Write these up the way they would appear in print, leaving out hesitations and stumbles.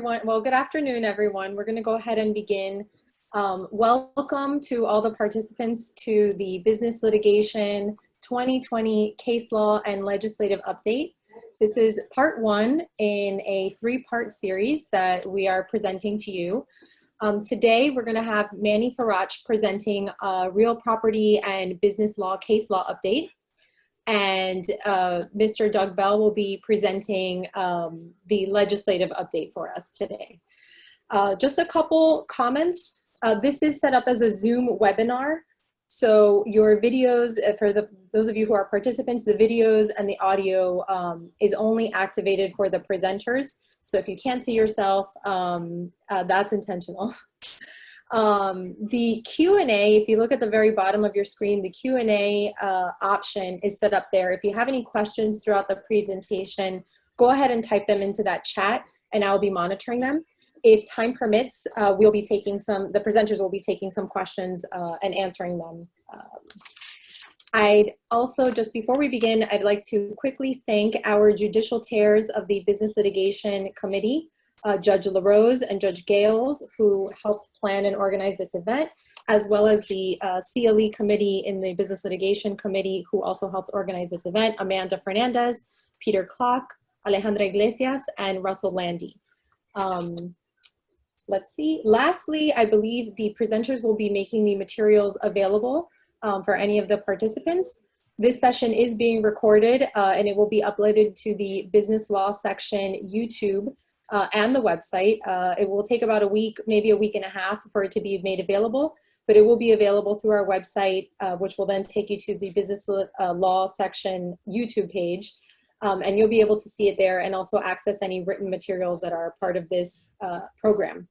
everyone. Well, good afternoon, everyone. We're going to go ahead and begin. Welcome to all the participants to the Business Litigation 2020 Case Law and Legislative Update. This is part one in a three-part series that we are presenting to you. Today, we're going to have Manny Farach presenting a real property and business law case law update. And Mr. Doug Bell will be presenting the legislative update for us today. Just a couple comments. This is set up as a Zoom webinar. So your videos, for those of you who are participants, the videos and the audio is only activated for the presenters. So if you can't see yourself, that's intentional. The Q&A, if you look at the very bottom of your screen, the Q&A option is set up there. If you have any questions throughout the presentation, go ahead and type them into that chat and I'll be monitoring them. If time permits, the presenters will be taking some questions and answering them. I'd also, just before we begin, I'd like to quickly thank our judicial chairs of the Business Litigation Committee, Judge LaRose and Judge Gales, who helped plan and organize this event, as well as the CLE Committee in the Business Litigation Committee, who also helped organize this event, Amanda Fernandez, Peter Klock, Alejandra Iglesias, and Russell Landy. Let's see. Lastly, I believe the presenters will be making the materials available for any of the participants. This session is being recorded and it will be uploaded to the Business Law section YouTube and the website. It will take about a week, maybe a week and a half for it to be made available, but it will be available through our website, which will then take you to the Business Law section YouTube page. And you'll be able to see it there and also access any written materials that are part of this program.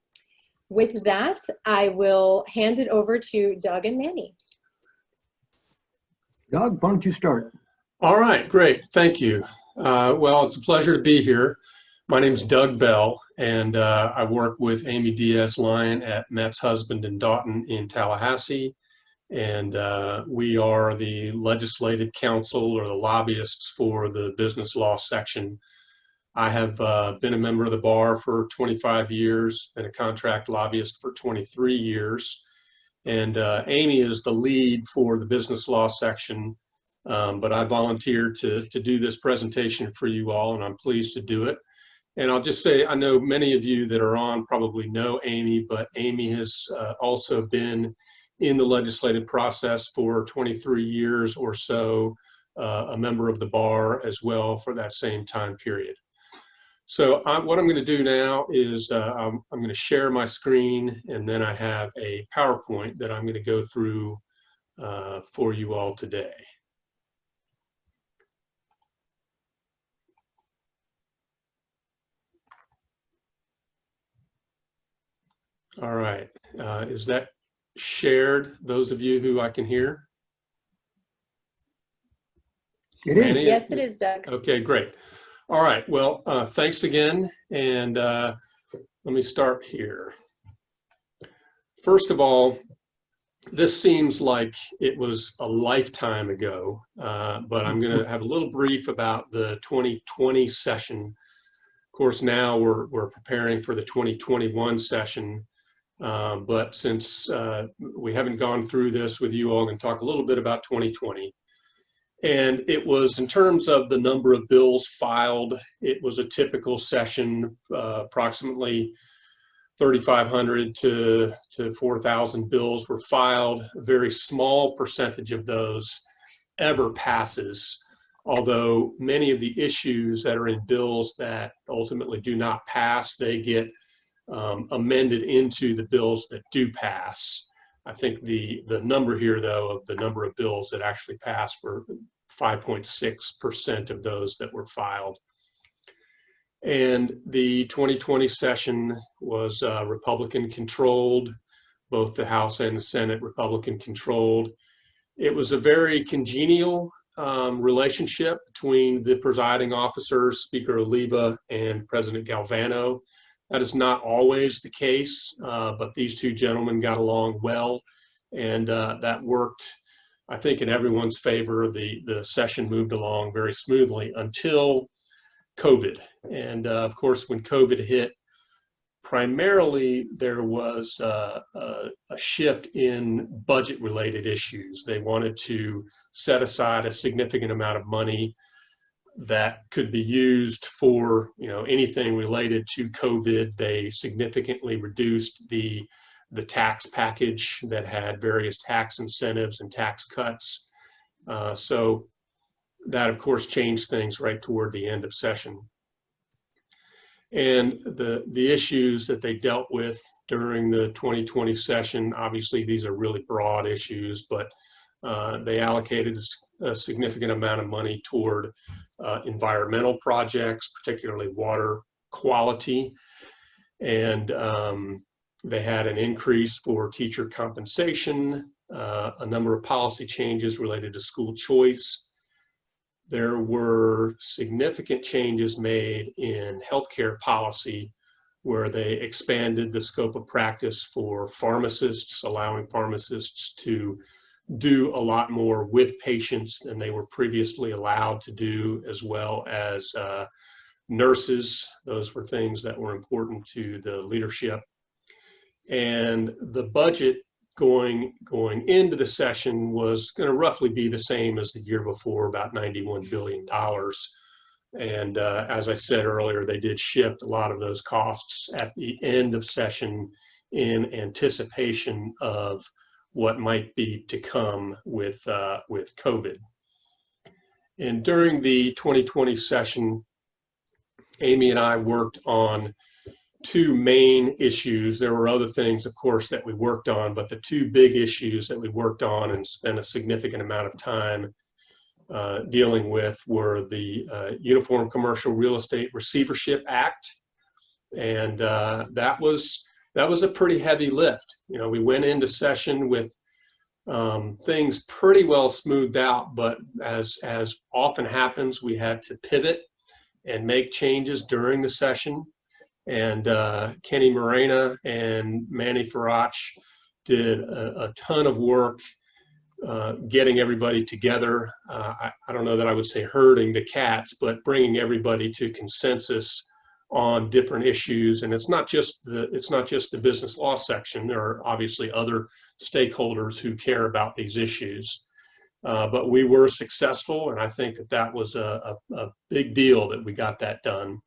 With that, I will hand it over to Doug and Manny. Doug, why don't you start? All right, great, thank you. Well, it's a pleasure to be here. My name's Doug Bell, and I work with Amy Diaz-Lyon at Metz Husband and Daughton in Tallahassee. And we are the legislative counsel or the lobbyists for the business law section. I have been a member of the bar for 25 years, been a contract lobbyist for 23 years. And Amy is the lead for the business law section, but I volunteered to do this presentation for you all, and I'm pleased to do it. And I'll just say, I know many of you that are on probably know Amy, but Amy has also been in the legislative process for 23 years or so, a member of the bar as well for that same time period. So what I'm going to do now is I'm going to share my screen, and then I have a PowerPoint that I'm going to go through for you all today. All right, is that shared, those of you who I can hear? It is. Manny? Yes, it is, Doug. Okay, great. All right, well, thanks again, and let me start here. First of all, this seems like it was a lifetime ago, but I'm going to have a little brief about the 2020 session. Of course, now we're preparing for the 2021 session, but since we haven't gone through this with you all, I'm going to talk a little bit about 2020. And it was, in terms of the number of bills filed, it was a typical session, approximately 3,500 to 4,000 bills were filed. A very small percentage of those ever passes, although many of the issues that are in bills that ultimately do not pass, they get amended into the bills that do pass. I think the number here, though, of the number of bills that actually passed were 5.6% of those that were filed. And the 2020 session was Republican controlled, both the House and the Senate Republican controlled. It was a very congenial relationship between the presiding officers, Speaker Oliva and President Galvano. That is not always the case, but these two gentlemen got along well, and that worked, I think, in everyone's favor. The session moved along very smoothly until COVID. And of course, when COVID hit, primarily there was a shift in budget-related issues. They wanted to set aside a significant amount of money that could be used for, anything related to COVID. They significantly reduced the tax package that had various tax incentives and tax cuts. So that, of course, changed things right toward the end of session. And the issues that they dealt with during the 2020 session, obviously these are really broad issues, but they allocated a significant amount of money toward environmental projects, particularly water quality. And they had an increase for teacher compensation, a number of policy changes related to school choice. There were significant changes made in healthcare policy where they expanded the scope of practice for pharmacists, allowing pharmacists to do a lot more with patients than they were previously allowed to do, as well as nurses. Those were things that were important to the leadership. And the budget going into the session was going to roughly be the same as the year before, about $91 billion. And as I said earlier, they did shift a lot of those costs at the end of session in anticipation of what might be to come with COVID. And during the 2020 session, Amy and I worked on two main issues. There were other things, of course, that we worked on, but the two big issues that we worked on and spent a significant amount of time dealing with were the Uniform Commercial Real Estate Receivership Act. And that was a pretty heavy lift. We went into session with things pretty well smoothed out, but as often happens, we had to pivot and make changes during the session. And Kenny Morena and Manny Farach did a ton of work getting everybody together. I don't know that I would say herding the cats, but bringing everybody to consensus on different issues. And it's not just the business law section. There are obviously other stakeholders who care about these issues. But we were successful, and I think that was a big deal that we got that done.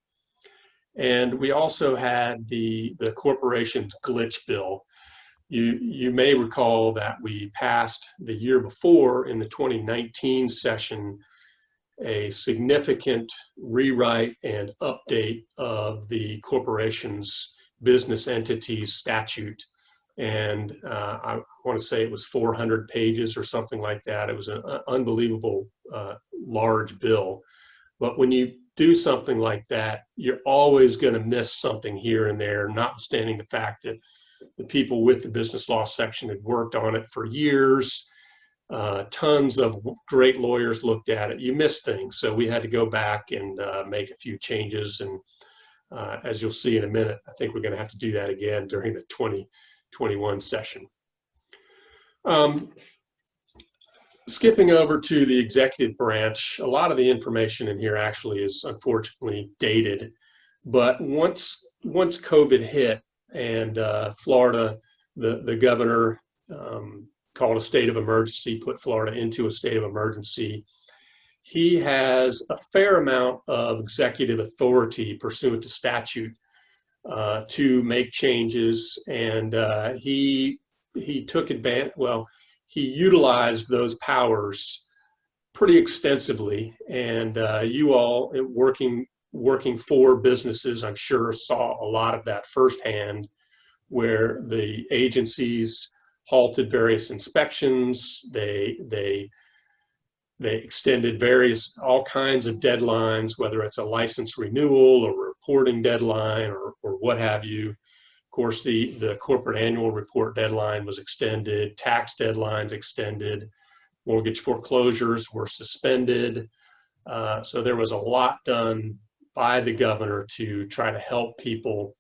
And we also had the corporation's glitch bill. You may recall that we passed the year before in the 2019 session a significant rewrite and update of the corporation's business entities statute. And I want to say it was 400 pages or something like that. It was an unbelievable large bill. But when you do something like that, you're always going to miss something here and there, notwithstanding the fact that the people with the business law section had worked on it for years. Tons of great lawyers looked at it. You miss things. So we had to go back and make a few changes. And as you'll see in a minute, I think we're going to have to do that again during the 2021 session. Skipping over to the executive branch, a lot of the information in here actually is unfortunately dated. But once COVID hit and Florida, the governor called a state of emergency, put Florida into a state of emergency, he has a fair amount of executive authority pursuant to statute to make changes. And he took advantage, he utilized those powers pretty extensively. And you all working for businesses, I'm sure, saw a lot of that firsthand, where the agencies halted various inspections. They extended all kinds of deadlines, whether it's a license renewal or a reporting deadline or what have you. Of course, the corporate annual report deadline was extended, tax deadlines extended, mortgage foreclosures were suspended. So there was a lot done by the governor to try to help people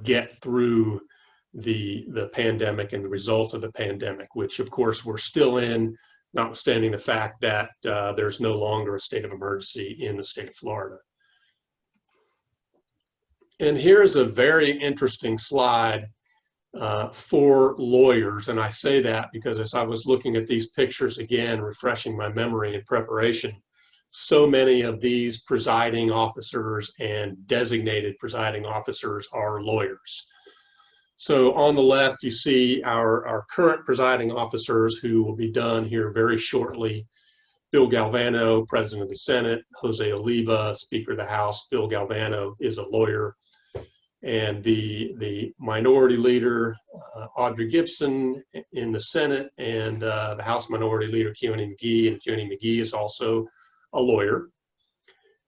get through the pandemic and the results of the pandemic, which of course we're still in, notwithstanding the fact that there's no longer a state of emergency in the state of Florida. And here's a very interesting slide for lawyers. And I say that because as I was looking at these pictures again, refreshing my memory in preparation, so many of these presiding officers and designated presiding officers are lawyers. So on the left, you see our current presiding officers who will be done here very shortly. Bill Galvano, President of the Senate, Jose Oliva, Speaker of the House. Bill Galvano is a lawyer. And the minority leader, Audrey Gibson in the Senate, and the House Minority Leader, Keone McGee, and Keone McGee is also a lawyer.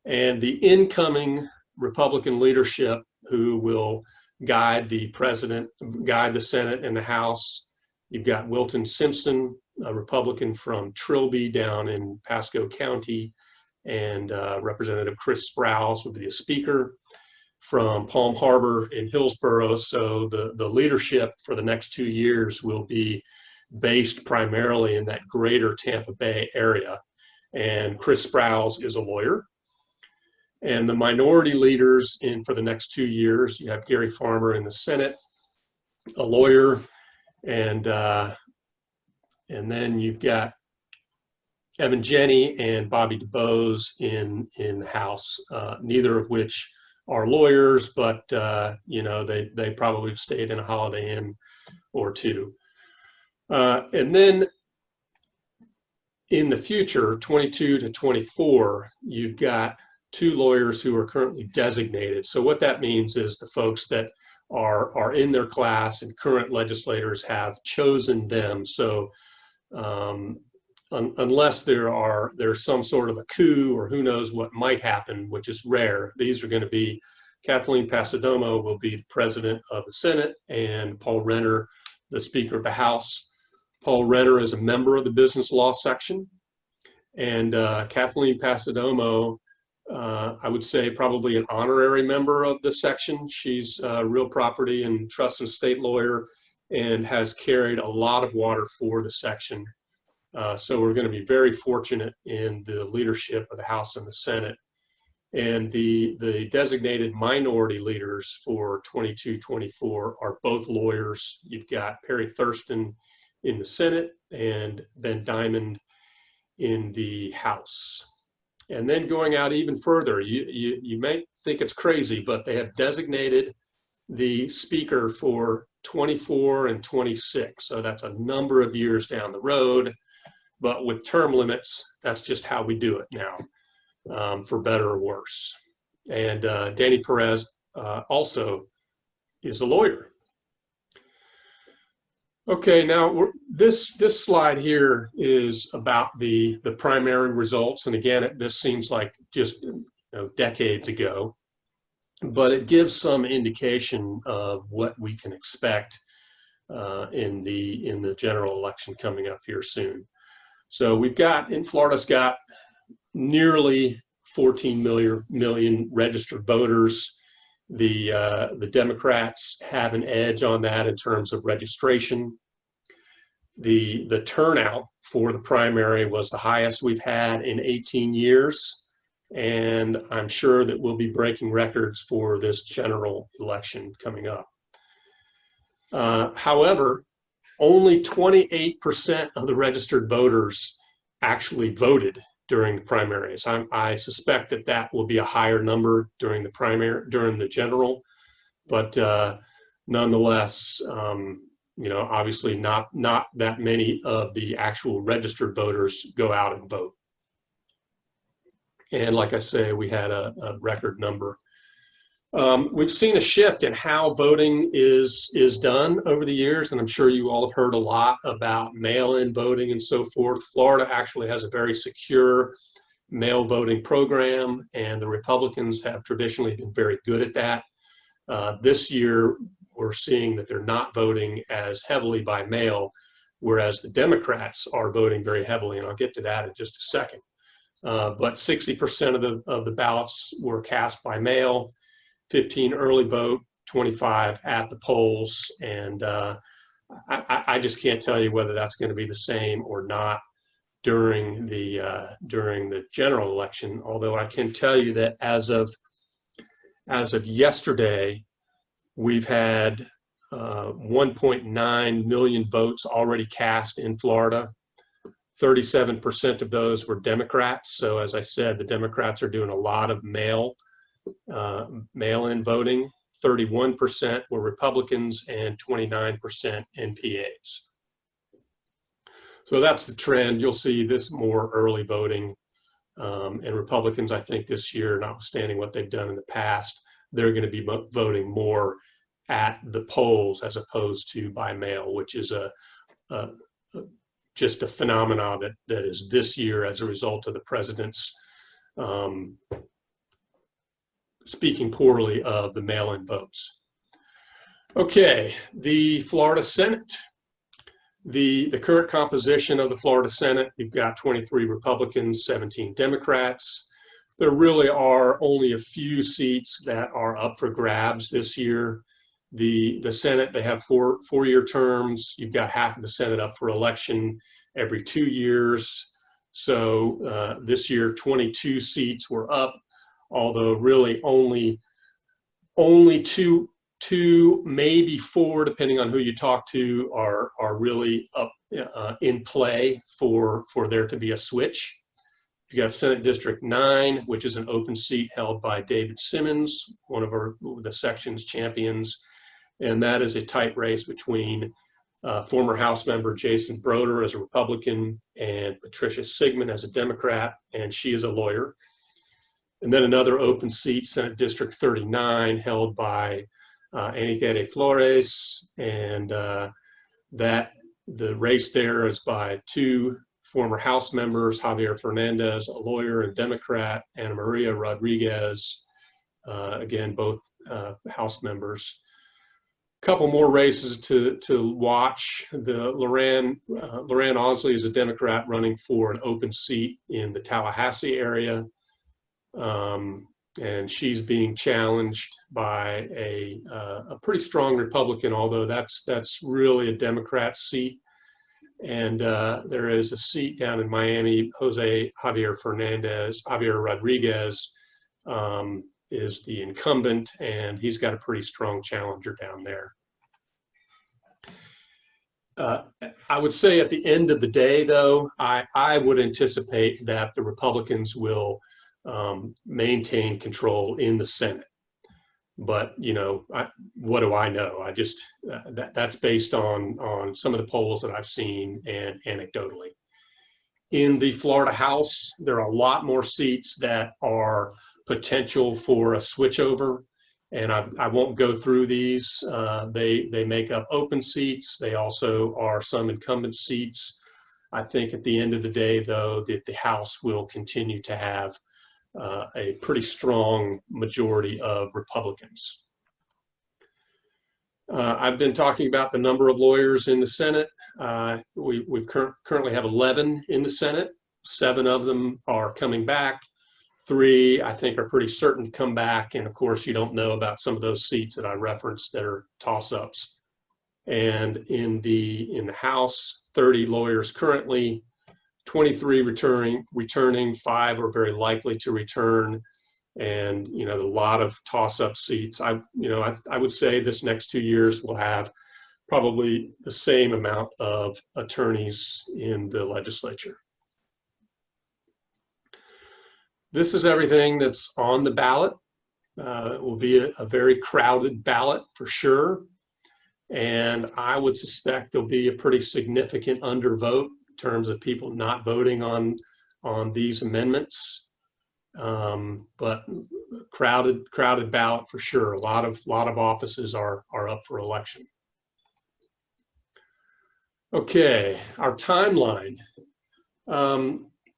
And the incoming Republican leadership who will guide the president, guide the Senate and the House. You've got Wilton Simpson, a Republican from Trilby down in Pasco County, and Representative Chris Sprouse will be the speaker from Palm Harbor in Hillsborough. So the leadership for the next 2 years will be based primarily in that greater Tampa Bay area. And Chris Sprouse is a lawyer. And the minority leaders for the next 2 years, you have Gary Farmer in the Senate, a lawyer, and then you've got Evan Jenny and Bobby DuBose in the House, neither of which are lawyers, but they probably have stayed in a Holiday Inn or two. And then in the future, 22 to 24, you've got 2 lawyers who are currently designated. So what that means is the folks that are in their class and current legislators have chosen them. So unless there's some sort of a coup or who knows what might happen, which is rare, these are going to be Kathleen Passidomo will be the president of the Senate, and Paul Renner, the Speaker of the House. Paul Renner is a member of the business law section, and Kathleen Passidomo, I would say probably an honorary member of the section. She's a real property and trust and estate lawyer and has carried a lot of water for the section. So we're going to be very fortunate in the leadership of the House and the Senate. And the designated minority leaders for 22-24 are both lawyers. You've got Perry Thurston in the Senate and Ben Diamond in the House. And then going out even further, you may think it's crazy, but they have designated the speaker for 24 and 26. So that's a number of years down the road. But with term limits, that's just how we do it now, for better or worse. And Danny Perez also is a lawyer. Okay, now this slide here is about the primary results. And again, this seems like just decades ago, but it gives some indication of what we can expect in the general election coming up here soon. So Florida's got nearly 14 million registered voters. The Democrats have an edge on that in terms of registration. The turnout for the primary was the highest we've had in 18 years. And I'm sure that we'll be breaking records for this general election coming up. However, only 28% of the registered voters actually voted during the primaries. I suspect that will be a higher number during the general, but nonetheless, obviously not that many of the actual registered voters go out and vote. And like I say, we had a record number. We've seen a shift in how voting is done over the years, and I'm sure you all have heard a lot about mail-in voting and so forth. Florida actually has a very secure mail voting program, and the Republicans have traditionally been very good at that. This year, we're seeing that they're not voting as heavily by mail, whereas the Democrats are voting very heavily, and I'll get to that in just a second. But 60% of the ballots were cast by mail, 15 early vote, 25 at the polls, and I just can't tell you whether that's going to be the same or not during the general election. Although I can tell you that as of as of yesterday, we've had 1.9 million votes already cast in Florida. 37% of those were Democrats. So as I said, the Democrats are doing a lot of mail-in voting. 31% were Republicans and 29% NPAs. So that's the trend. You'll see this more early voting. And Republicans, I think this year, notwithstanding what they've done in the past, they're going to be voting more at the polls as opposed to by mail, which is just a phenomenon that is this year as a result of the president's speaking poorly of the mail-in votes. Okay, the Florida Senate. The current composition of the Florida Senate, you've got 23 Republicans, 17 Democrats. There really are only a few seats that are up for grabs this year. The Senate, they have four-year terms. You've got half of the Senate up for election every 2 years. So this year, 22 seats were up, although really only two, maybe four, depending on who you talk to, are really up in play for there to be a switch. You got Senate District 9, which is an open seat held by David Simmons, one of the section's champions, and that is a tight race between former House member Jason Broder as a Republican and Patricia Sigmund as a Democrat, and she is a lawyer. And then another open seat, Senate District 39, held by Anita Flores, and that the race there is by two former House members, Javier Fernandez, a lawyer and Democrat, Ana Maria Rodriguez, again, both House members. A couple more races to watch. The Loran Osley is a Democrat running for an open seat in the Tallahassee area. And she's being challenged by a pretty strong Republican, although that's really a Democrat seat. And there is a seat down in Miami. Javier Rodriguez is the incumbent, and he's got a pretty strong challenger down there. I would say at the end of the day, though, I would anticipate that the Republicans will maintain control in the Senate. But, you know, what do I know? I just, that's based on some of the polls that I've seen and anecdotally. In the Florida House, there are a lot more seats that are potential for a switchover, and I won't go through these. They make up open seats. They also are some incumbent seats. I think at the end of the day, though, that the House will continue to have a pretty strong majority of Republicans. I've been talking about the number of lawyers in the Senate. We've currently have 11 in the Senate. 7 of them are coming back. 3, I think, are pretty certain to come back. And of course, you don't know about some of those seats that I referenced that are toss-ups. And in the House, 30 lawyers currently, 23 returning, 5 are very likely to return, and you know, a lot of toss-up seats. I would say this next 2 years we'll have probably the same amount of attorneys in the legislature. This is everything that's on the ballot. It will be a very crowded ballot for sure, and I would suspect there'll be a pretty significant undervote in terms of people not voting on these amendments. But crowded ballot for sure. A lot of offices are up for election. Okay, our timeline.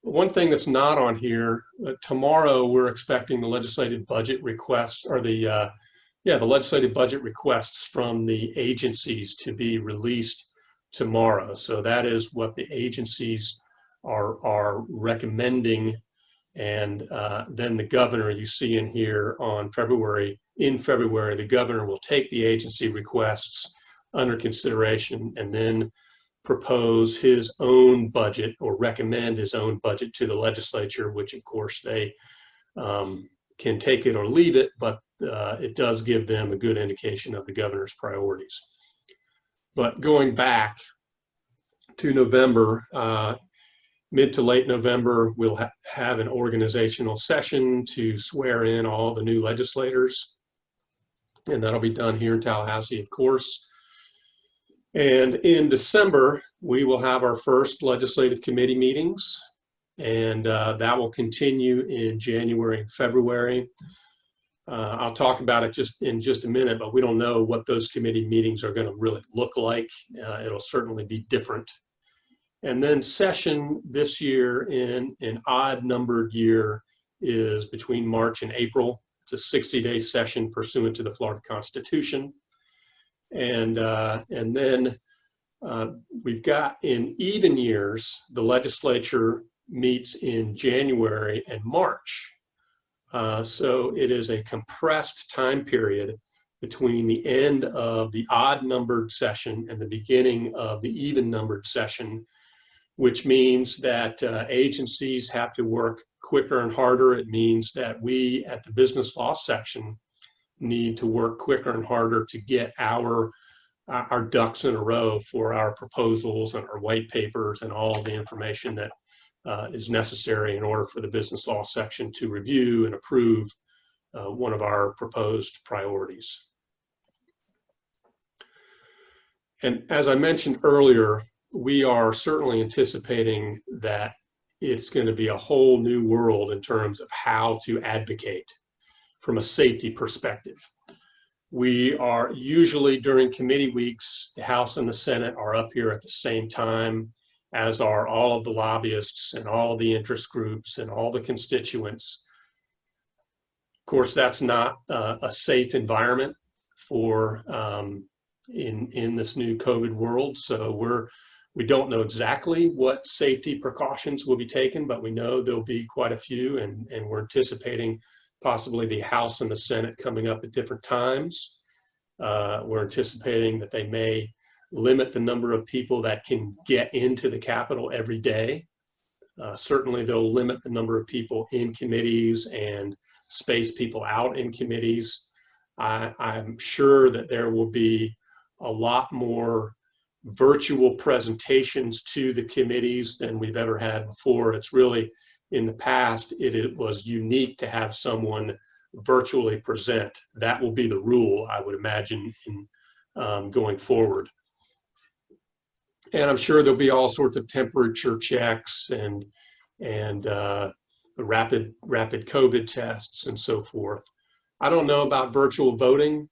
One thing that's not on here, tomorrow we're expecting the legislative budget requests, or the legislative budget requests from the agencies to be released tomorrow. So that is what the agencies are recommending. And then the governor, you see in here in February, the governor will take the agency requests under consideration and then propose his own budget or recommend his own budget to the legislature, which of course they can take it or leave it, but it does give them a good indication of the governor's priorities. But going back to November, mid to late November, we'll have an organizational session to swear in all the new legislators. And that'll be done here in Tallahassee, of course. And in December, we will have our first legislative committee meetings. And that will continue in January and February. I'll talk about it in just a minute, but we don't know what those committee meetings are going to really look like. It'll certainly be different. And then session this year in an odd numbered year is between March and April. It's a 60-day session pursuant to the Florida Constitution. And then we've got in even years, the legislature meets in January and March. So it is a compressed time period between the end of the odd numbered session and the beginning of the even numbered session, which means that agencies have to work quicker and harder. It means that we at the business law section need to work quicker and harder to get our ducks in a row for our proposals and our white papers and all of the information that is necessary in order for the business law section to review and approve one of our proposed priorities. And as I mentioned earlier, we are certainly anticipating that it's going to be a whole new world in terms of how to advocate from a safety perspective. We are usually during committee weeks, the House and the Senate are up here at the same time, as are all of the lobbyists and all of the interest groups and all the constituents. Of course, that's not a safe environment for in this new COVID world. So we don't know exactly what safety precautions will be taken, but we know there'll be quite a few, and we're anticipating possibly the House and the Senate coming up at different times. We're anticipating that they may limit the number of people that can get into the Capitol every day. Certainly they'll limit the number of people in committees and space people out in committees. I'm sure that there will be a lot more virtual presentations to the committees than we've ever had before. It's really, in the past, it was unique to have someone virtually present. That will be the rule, I would imagine, in going forward. And I'm sure there'll be all sorts of temperature checks and rapid COVID tests and so forth. I don't know about virtual voting.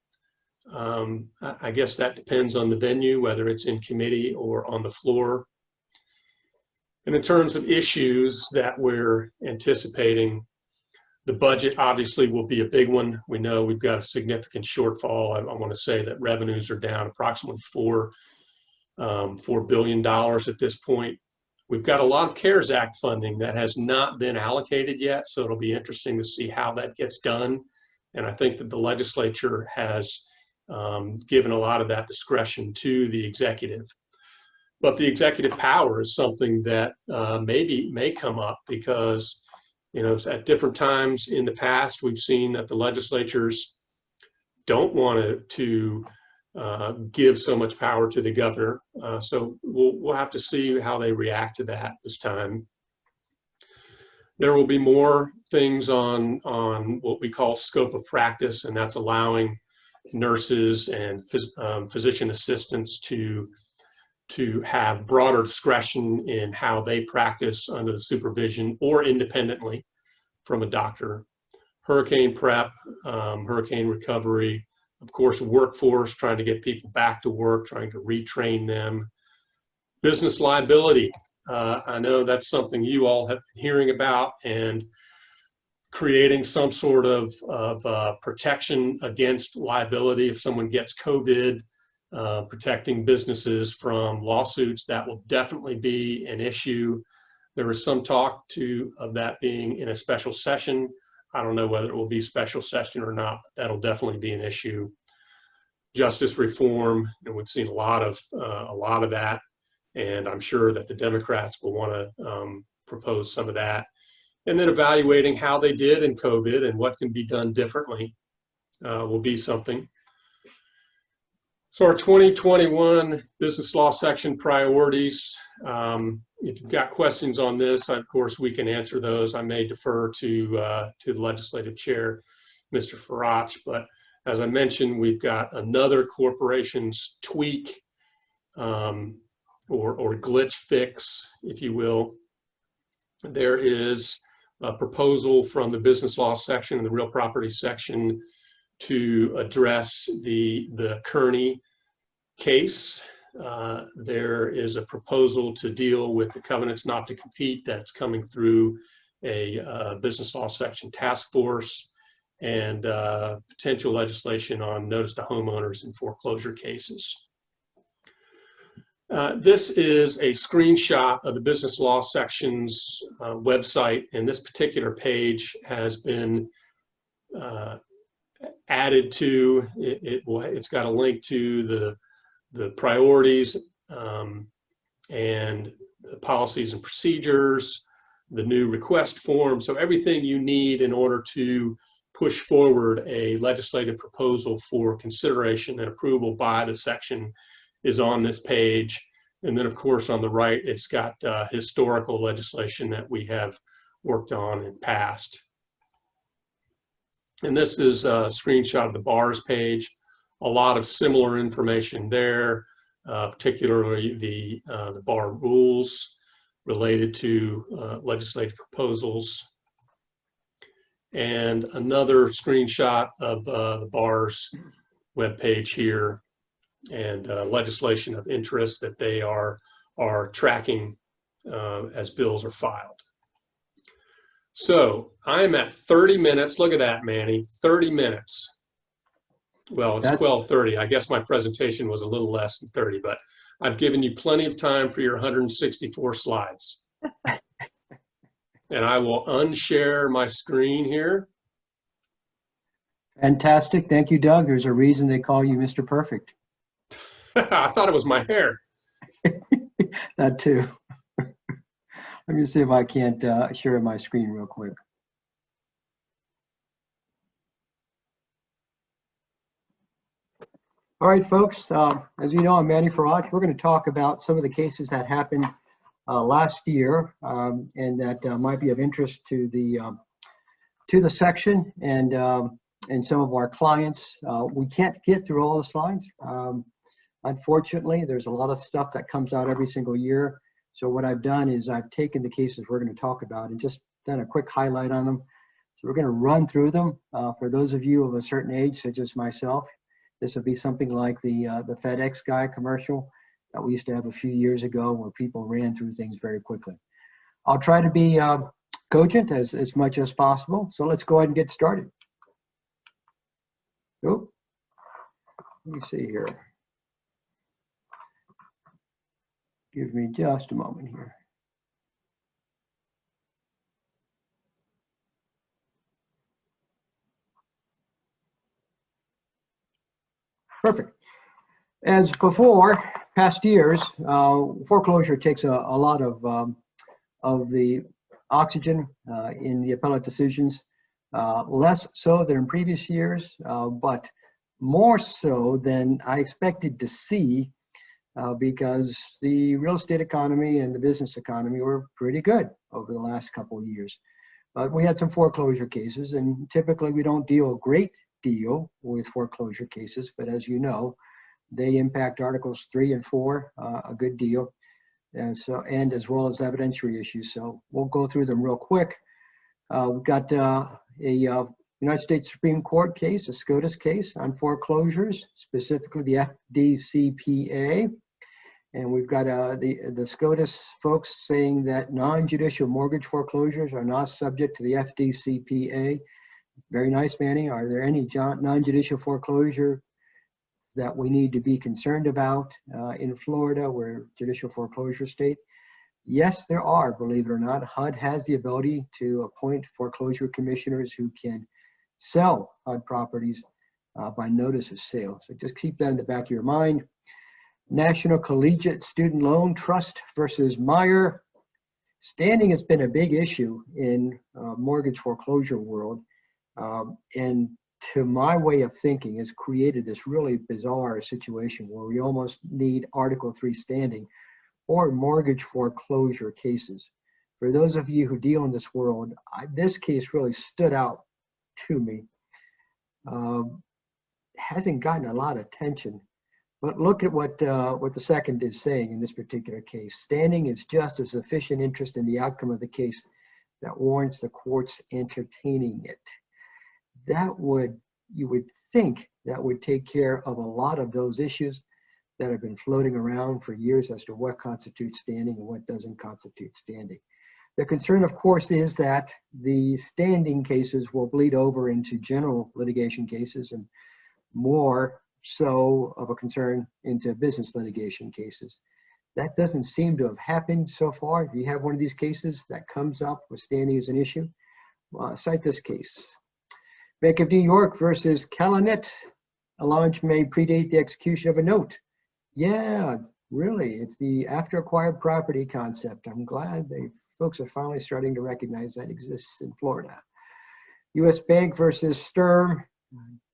I guess that depends on the venue, whether it's in committee or on the floor. And in terms of issues that we're anticipating, the budget obviously will be a big one. We know we've got a significant shortfall. I want to say that revenues are down approximately $4 billion at this point. We've got a lot of CARES Act funding that has not been allocated yet, so it'll be interesting to see how that gets done. And I think that the legislature has given a lot of that discretion to the executive. But the executive power is something that may come up because, you know, at different times in the past, we've seen that the legislatures don't want to give so much power to the governor. So we'll have to see how they react to that this time. There will be more things on what we call scope of practice, and that's allowing nurses and physician assistants to have broader discretion in how they practice under the supervision or independently from a doctor. Hurricane prep, hurricane recovery, of course, workforce, trying to get people back to work, trying to retrain them. Business liability. I know that's something you all have been hearing about, and creating some sort of protection against liability if someone gets COVID, protecting businesses from lawsuits. That will definitely be an issue. There is some talk of that being in a special session. I don't know whether it will be special session or not, but that'll definitely be an issue. Justice reform, and we've seen a lot of that, and I'm sure that the Democrats will want to propose some of that. And then evaluating how they did in COVID and what can be done differently. will be something. So our 2021 business law section priorities, if you've got questions on this, of course, we can answer those. I may defer to the legislative chair, Mr. Farach, but as I mentioned, we've got another corporation's tweak or glitch fix, if you will. There is a proposal from the business law section and the real property section to address the Kearney case. There is a proposal to deal with the covenants not to compete that's coming through a business law section task force, and potential legislation on notice to homeowners in foreclosure cases. This is a screenshot of the business law section's website, and this particular page has been added to. It's got a link to the priorities and the policies and procedures, the new request form. So everything you need in order to push forward a legislative proposal for consideration and approval by the section is on this page. And then of course on the right, it's got historical legislation that we have worked on and passed. And this is a screenshot of the bars page. A lot of similar information there, particularly the bar rules related to legislative proposals. And another screenshot of the bar's webpage here, and legislation of interest that they are tracking as bills are filed. So I'm at 30 minutes. Look at that, Manny, 30 minutes. Well, it's 12:30. I guess my presentation was a little less than 30, but I've given you plenty of time for your 164 slides. And I will unshare my screen here. Fantastic. Thank you, Doug. There's a reason they call you Mr. Perfect. I thought it was my hair. That too. Let me see if I can't share my screen real quick. All right, folks. As you know, I'm Manny Farach. We're going to talk about some of the cases that happened last year and that might be of interest to the section and some of our clients. We can't get through all the slides. Unfortunately, there's a lot of stuff that comes out every single year. So what I've done is I've taken the cases we're going to talk about and just done a quick highlight on them. So we're going to run through them. For those of you of a certain age, such as myself, this would be something like the FedEx guy commercial that we used to have a few years ago where people ran through things very quickly. I'll try to be cogent as much as possible. So let's go ahead and get started. Oh, let me see here. Give me just a moment here. Perfect. As before, past years, foreclosure takes a lot of the oxygen in the appellate decisions, less so than in previous years, but more so than I expected to see because the real estate economy and the business economy were pretty good over the last couple of years. But we had some foreclosure cases, and typically we don't deal a great deal with foreclosure cases, but as you know, they impact Articles 3 and 4 a good deal, and as well as evidentiary issues. So we'll go through them real quick. We've got a United States Supreme Court case, a SCOTUS case on foreclosures, specifically the FDCPA. And we've got the SCOTUS folks saying that non-judicial mortgage foreclosures are not subject to the FDCPA. Very nice, Manny. Are there any non-judicial foreclosure that we need to be concerned about in Florida, we're judicial foreclosure state? Yes, there are, believe it or not. HUD has the ability to appoint foreclosure commissioners who can sell HUD properties by notice of sale. So just keep that in the back of your mind. National Collegiate Student Loan Trust versus Meyer. Standing has been a big issue in mortgage foreclosure world. And to my way of thinking, has created this really bizarre situation where we almost need Article 3 standing or mortgage foreclosure cases. For those of you who deal in this world, this case really stood out to me. Hasn't gotten a lot of attention, but look at what the second is saying in this particular case. Standing is just a sufficient interest in the outcome of the case that warrants the courts entertaining it. That would, you would think that would take care of a lot of those issues that have been floating around for years as to what constitutes standing and what doesn't constitute standing. The concern, of course, is that the standing cases will bleed over into general litigation cases, and more so of a concern into business litigation cases. That doesn't seem to have happened so far. If you have one of these cases that comes up with standing as an issue, cite this case. Bank of New York versus Calanet. A launch may predate the execution of a note. Yeah, really, it's the after acquired property concept. I'm glad folks are finally starting to recognize that exists in Florida. U.S. Bank versus Sturm.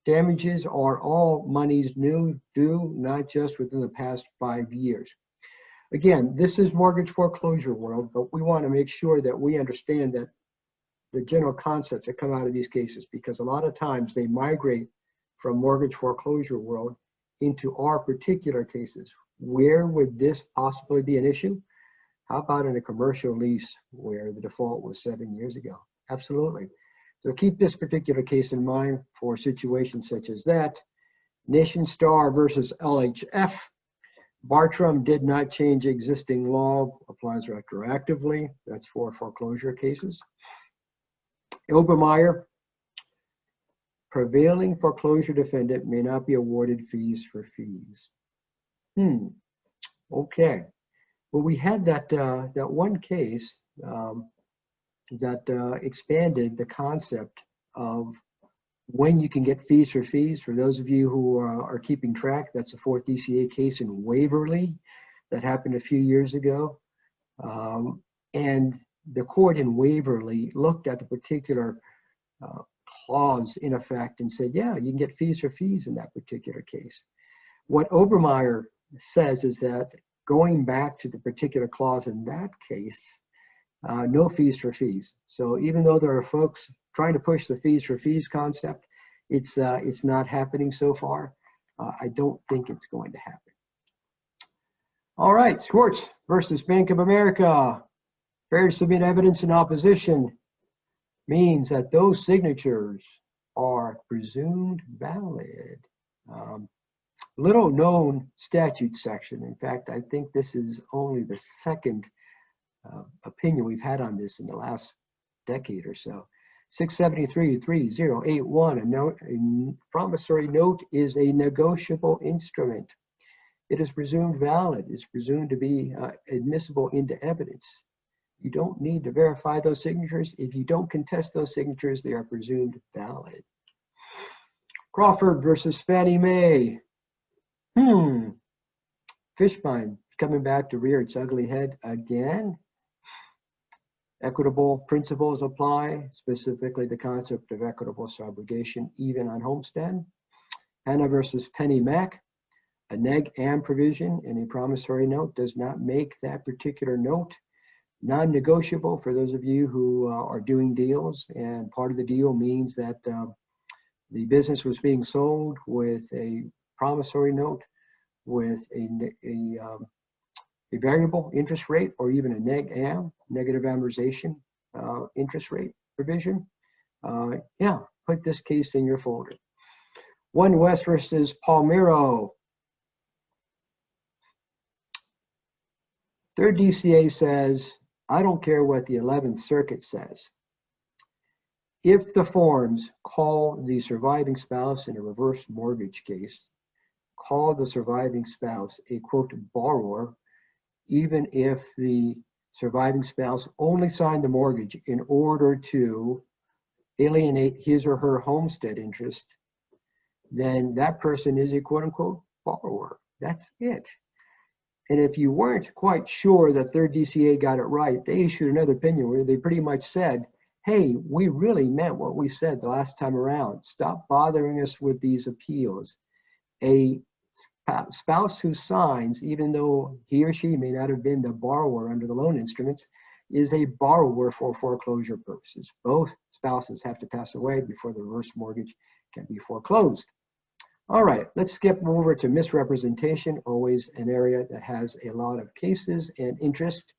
Damages are all monies due, not just within the past 5 years. Again, this is mortgage foreclosure world, but we want to make sure that we understand that the general concepts that come out of these cases, because a lot of times they migrate from mortgage foreclosure world into our particular cases. Where would this possibly be an issue? How about in a commercial lease where the default was 7 years ago? Absolutely. So keep this particular case in mind for situations such as that. Nation Star versus LHF. Bartram did not change existing law, applies retroactively. That's for foreclosure cases. Obermeyer, prevailing foreclosure defendant may not be awarded fees for fees. Okay. Well, we had that one case that expanded the concept of when you can get fees for fees. For those of you who are keeping track, that's the 4th DCA case in Waverly that happened a few years ago. And the court in Waverly looked at the particular clause in effect and said, yeah, you can get fees for fees in that particular case. What Obermeyer says is that going back to the particular clause in that case, no fees for fees. So even though there are folks trying to push the fees for fees concept, it's not happening so far. I don't think it's going to happen. All right, Schwartz versus Bank of America. Fair to submit evidence in opposition means that those signatures are presumed valid. Little known statute section. In fact, I think this is only the second opinion we've had on this in the last decade or so. 673-3081, a promissory note is a negotiable instrument. It is presumed valid. It's presumed to be admissible into evidence. You don't need to verify those signatures. If you don't contest those signatures, they are presumed valid. Crawford versus Fannie Mae. Fishbein coming back to rear its ugly head again. Equitable principles apply, specifically the concept of equitable subrogation, even on homestead. Hanna versus Penny Mac. A neg-am provision in a promissory note does not make that particular note non-negotiable for those of you who are doing deals, and part of the deal means that the business was being sold with a promissory note with a variable interest rate or even a neg-am, negative amortization interest rate provision. Yeah, put this case in your folder. One West versus Palmero. 3rd DCA says, I don't care what the 11th Circuit says. If the forms call the surviving spouse in a reverse mortgage case, call the surviving spouse a, quote, borrower, even if the surviving spouse only signed the mortgage in order to alienate his or her homestead interest, then that person is a, quote unquote, borrower. That's it. And if you weren't quite sure that 3rd DCA got it right, they issued another opinion where they pretty much said, hey, we really meant what we said the last time around. Stop bothering us with these appeals. A spouse who signs, even though he or she may not have been the borrower under the loan instruments, is a borrower for foreclosure purposes. Both spouses have to pass away before the reverse mortgage can be foreclosed. All right, let's skip over to misrepresentation, always an area that has a lot of cases and interest.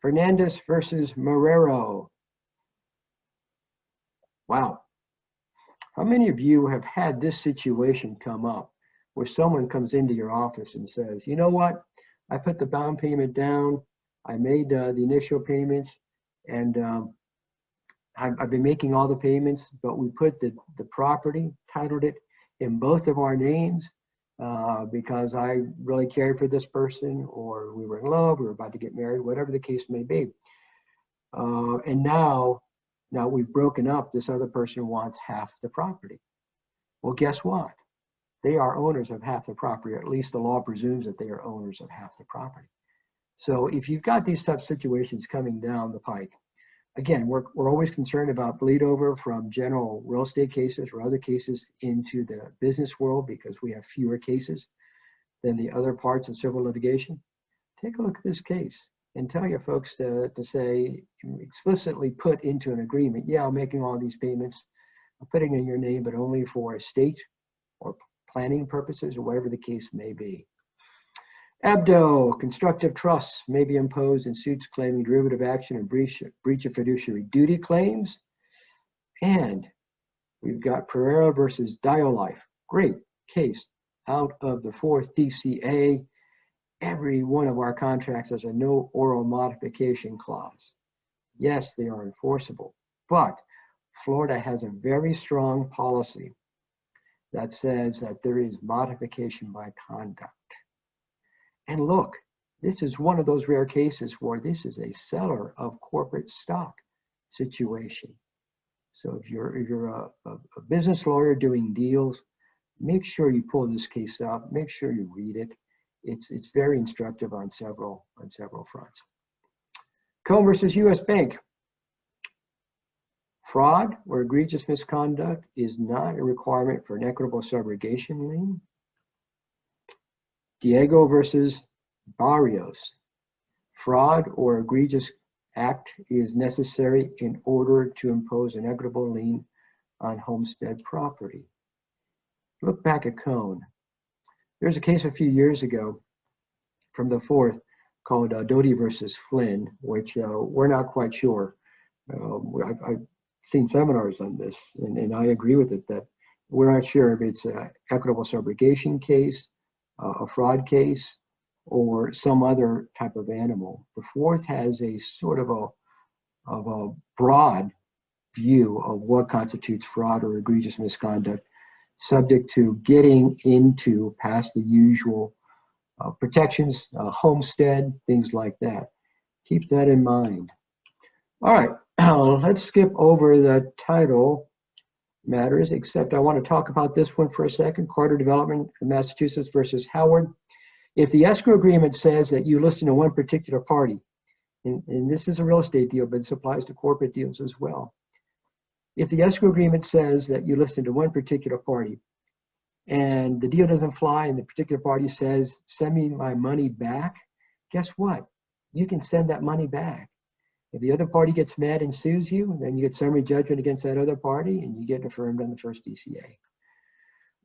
Fernandez versus Marrero. Wow. How many of you have had this situation come up where someone comes into your office and says, you know what, I put the down payment down, I made the initial payments, and I've been making all the payments, but we put the property, titled it in both of our names because I really cared for this person, or we were in love, we were about to get married, whatever the case may be. And now we've broken up, this other person wants half the property. Well, guess what? They are owners of half the property, or at least the law presumes that they are owners of half the property. So if you've got these type of situations coming down the pike, again, we're always concerned about bleed over from general real estate cases or other cases into the business world because we have fewer cases than the other parts of civil litigation. Take a look at this case and tell your folks to say, explicitly put into an agreement, yeah, I'm making all these payments, I'm putting in your name, but only for estate or planning purposes or whatever the case may be. Abdo, constructive trusts may be imposed in suits claiming derivative action and breach of fiduciary duty claims. And we've got Pereira versus Diolife. Great case out of the 4th DCA. Every one of our contracts has a no oral modification clause. Yes, they are enforceable, but Florida has a very strong policy that says that there is modification by conduct. And look, this is one of those rare cases where this is a seller of corporate stock situation. So if you're a business lawyer doing deals, make sure you pull this case up, make sure you read it. It's very instructive on several fronts. Cohn versus US Bank. Fraud or egregious misconduct is not a requirement for an equitable subrogation lien. Diego versus Barrios. Fraud or egregious act is necessary in order to impose an equitable lien on homestead property. Look back at Cohn. There's a case a few years ago from the 4th called Doty versus Flynn, which we're not quite sure. I've seen seminars on this, and I agree with it that we're not sure if it's an equitable subrogation case, a fraud case, or some other type of animal. The 4th has a sort of a broad view of what constitutes fraud or egregious misconduct, subject to getting into past the usual protections, homestead, things like that. Keep that in mind. All right, let's skip over the title matters, except I want to talk about this one for a second. Carter Development of Massachusetts versus Howard. If the escrow agreement says that you listen to one particular party, and this is a real estate deal, but this applies to corporate deals as well. If the escrow agreement says that you listen to one particular party and the deal doesn't fly and the particular party says, send me my money back, guess what? You can send that money back. If the other party gets mad and sues you, then you get summary judgment against that other party and you get affirmed on the 1st DCA.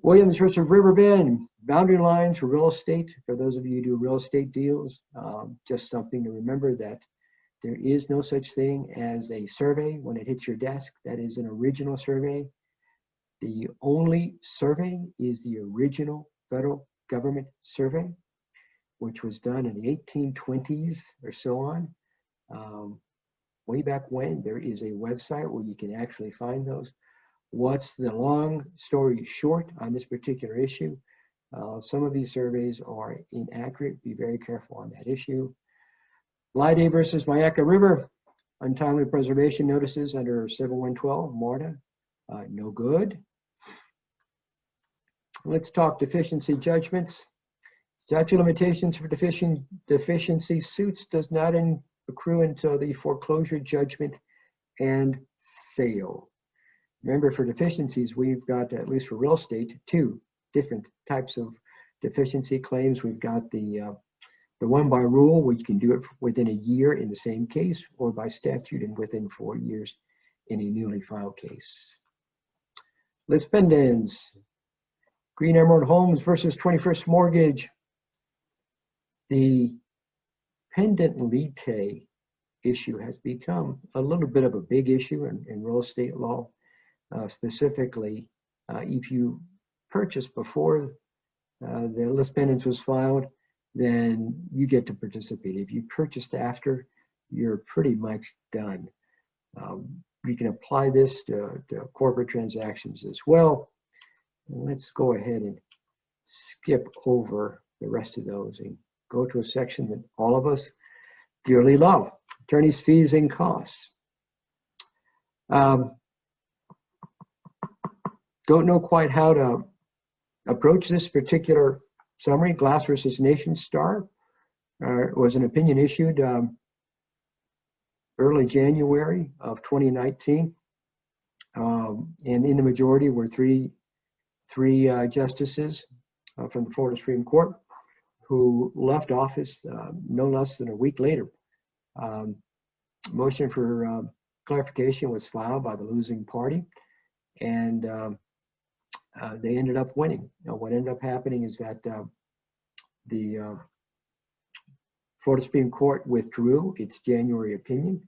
Williams versus Riverbend, boundary lines for real estate. For those of you who do real estate deals, just something to remember that there is no such thing as a survey when it hits your desk. That is an original survey. The only survey is the original federal government survey, which was done in the 1820s or so on. Way back when, there is a website where you can actually find those. What's the long story short on this particular issue? Some of these surveys are inaccurate. Be very careful on that issue. Lide versus Myakka River, untimely preservation notices under 7112, MARTA, no good. Let's talk deficiency judgments. Statute of limitations for deficiency suits does not accrue until the foreclosure judgment and sale. Remember, for deficiencies, we've got, at least for real estate, two different types of deficiency claims. We've got the one by rule, where you can do it within a year in the same case, or by statute and within 4 years in a newly filed case. Lis pendens. Green Emerald Homes versus 21st Mortgage. The pendent lite issue has become a little bit of a big issue in real estate law. Specifically, if you purchase before the lis pendens was filed, then you get to participate. If you purchased after, you're pretty much done. You can apply this to corporate transactions as well. Let's go ahead and skip over the rest of those and go to a section that all of us dearly love: attorney's fees and costs. Don't know quite how to approach this particular summary. Glass versus Nation Star was an opinion issued early January of 2019. And in the majority were three justices from the Florida Supreme Court, who left office no less than a week later. Motion for clarification was filed by the losing party, and they ended up winning. Now, what ended up happening is that the Florida Supreme Court withdrew its January opinion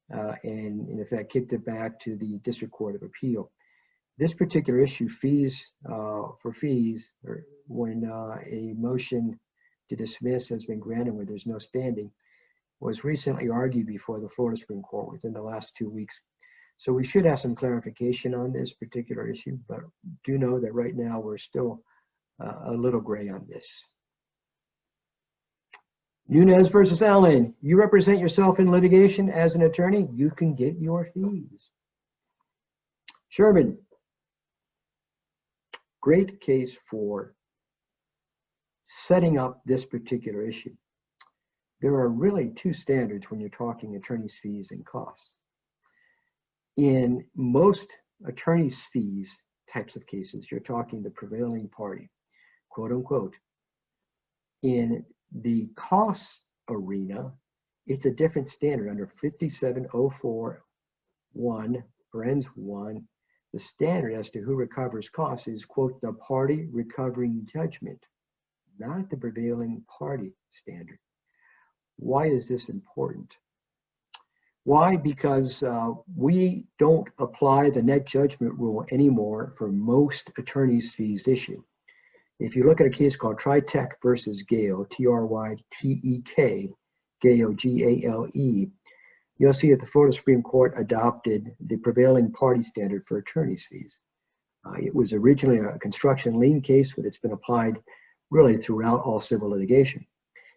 and, in effect, kicked it back to the District Court of Appeal. This particular issue, fees, or when a motion to dismiss has been granted where there's no standing, was recently argued before the Florida Supreme Court within the last 2 weeks. So we should have some clarification on this particular issue, but do know that right now we're still a little gray on this. Nunez versus Allen. You represent yourself in litigation as an attorney, you can get your fees. Sherman. Great case for setting up this particular issue. There are really two standards when you're talking attorney's fees and costs. In most attorney's fees types of cases, you're talking the prevailing party, quote unquote. In the costs arena, it's a different standard under 5704(1), parens 1. The standard as to who recovers costs is, quote, the party recovering judgment, not the prevailing party standard. Why is this important? Why? Because we don't apply the net judgment rule anymore for most attorney's fees issue. If you look at a case called Tritech versus Gale, T-R-Y-T-E-K, Gale, G-A-L-E, you'll see that the Florida Supreme Court adopted the prevailing party standard for attorney's fees. It was originally a construction lien case, but it's been applied really throughout all civil litigation.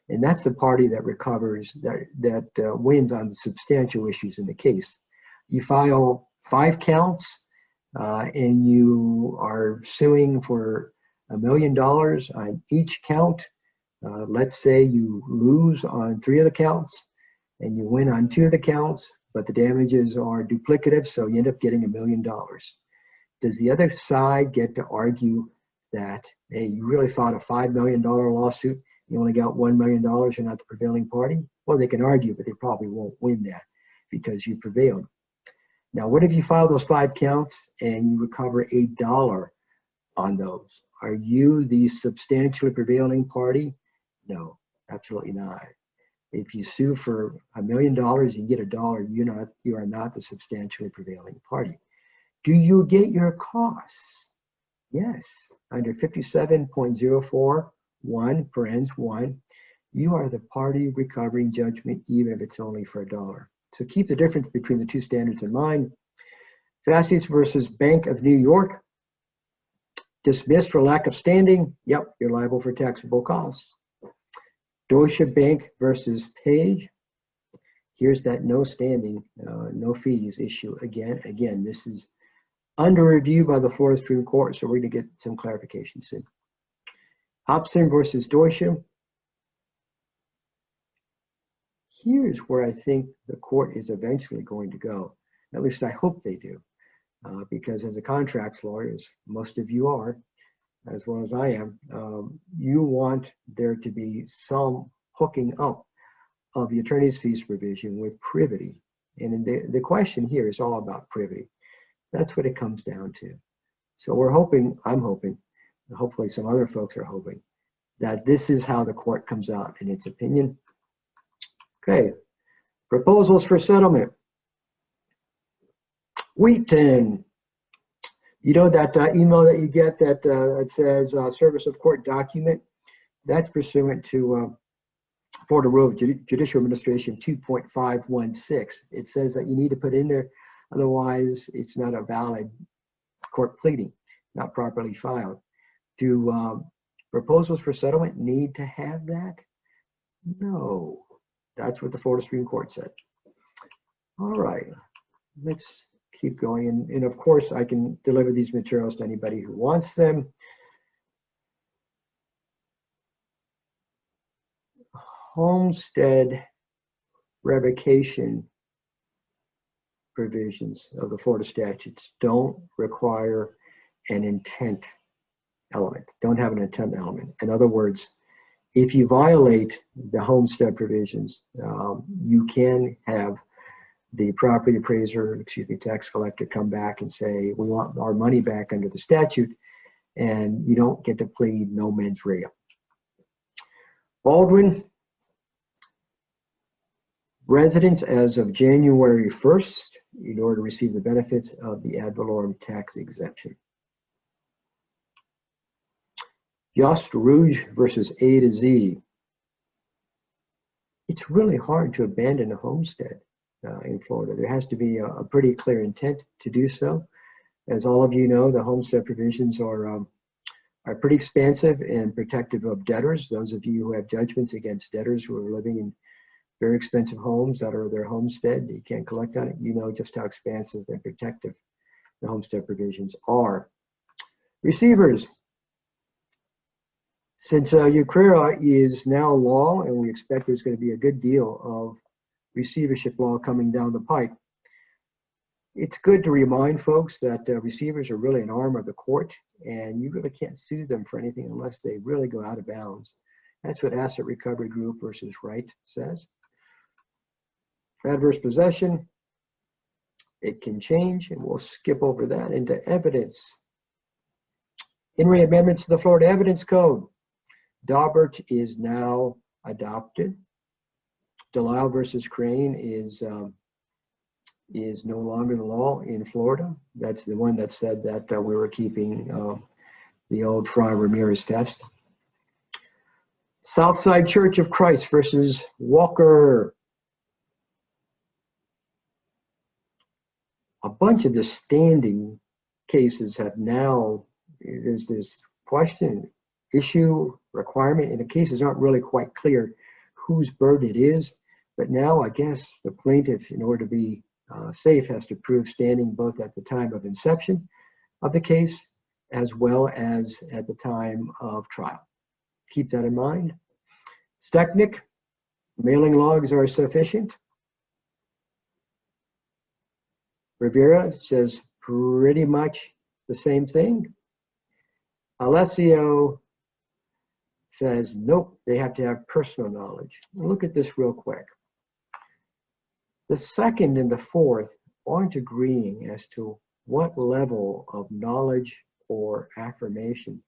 And that's the party that recovers, that wins on the substantial issues in the case. You file 5 counts and you are suing for $1 million on each count. Let's say you lose on 3 of the counts and you win on 2 of the counts, but the damages are duplicative, so you end up getting $1 million. Does the other side get to argue that, hey, you really fought a $5 million lawsuit, you only got $1 million, you're not the prevailing party? Well, they can argue, but they probably won't win that because you prevailed. Now, what if you file those 5 counts and you recover $1 on those? Are you the substantially prevailing party? No, absolutely not. If you sue for $1 million and get $1, you are not the substantially prevailing party. Do you get your costs? Yes, under 57.041, parens 1, you are the party recovering judgment, even if it's only for $1. So keep the difference between the two standards in mind. Fassies versus Bank of New York. Dismissed for lack of standing. Yep, you're liable for taxable costs. Deutsche Bank versus Page. Here's that no standing, no fees issue again. Again, this is under review by the Florida Supreme Court, so we're going to get some clarification soon. Hobson versus Deutsche. Here's where I think the court is eventually going to go. At least I hope they do, because as a contracts lawyer, as most of you are, as well as I am, you want there to be some hooking up of the attorney's fees provision with privity. And the question here is all about privity. That's what it comes down to. So we're hoping, I'm hoping, and hopefully some other folks are hoping, that this is how the court comes out in its opinion. Okay, proposals for settlement. Wheaton. You know that email that you get that that says service of court document? That's pursuant to Florida Rule of Judicial Administration 2.516. It says that you need to put in there, otherwise it's not a valid court pleading, not properly filed. Do proposals for settlement need to have that? No. That's what the Florida Supreme Court said. All right, let's keep going. And of course, I can deliver these materials to anybody who wants them. Homestead revocation provisions of the Florida statutes don't require an intent element, don't have an intent element. In other words, if you violate the homestead provisions, you can have the property appraiser, tax collector come back and say, we want our money back under the statute, and you don't get to plead no mens rea. Baldwin, residents as of January 1st, in order to receive the benefits of the ad valorem tax exemption. Just Rouge versus A to Z. It's really hard to abandon a homestead in Florida. There has to be a pretty clear intent to do so. As all of you know, the homestead provisions are pretty expansive and protective of debtors. Those of you who have judgments against debtors who are living in very expensive homes that are their homestead, you can't collect on it, you know just how expansive and protective the homestead provisions are. Receivers. Since UCRERA is now law, and we expect there's going to be a good deal of receivership law coming down the pipe, it's good to remind folks that receivers are really an arm of the court, and you really can't sue them for anything unless they really go out of bounds. That's what Asset Recovery Group versus Wright says. Adverse possession, it can change, and we'll skip over that into evidence. In re-amendments to the Florida Evidence Code. Daubert is now adopted. Delisle versus Crane is no longer the law in Florida. That's the one that said that we were keeping the old Fry Ramirez test. Southside Church of Christ versus Walker. A bunch of the standing cases have now, there's this question, issue, requirement, and the cases aren't really quite clear whose burden it is. But now I guess the plaintiff, in order to be safe, has to prove standing both at the time of inception of the case as well as at the time of trial. Keep that in mind. Stechnik, mailing logs are sufficient. Rivera says pretty much the same thing. Alessio says, nope, they have to have personal knowledge. Look at this real quick. The second and the fourth aren't agreeing as to what level of knowledge or affirmation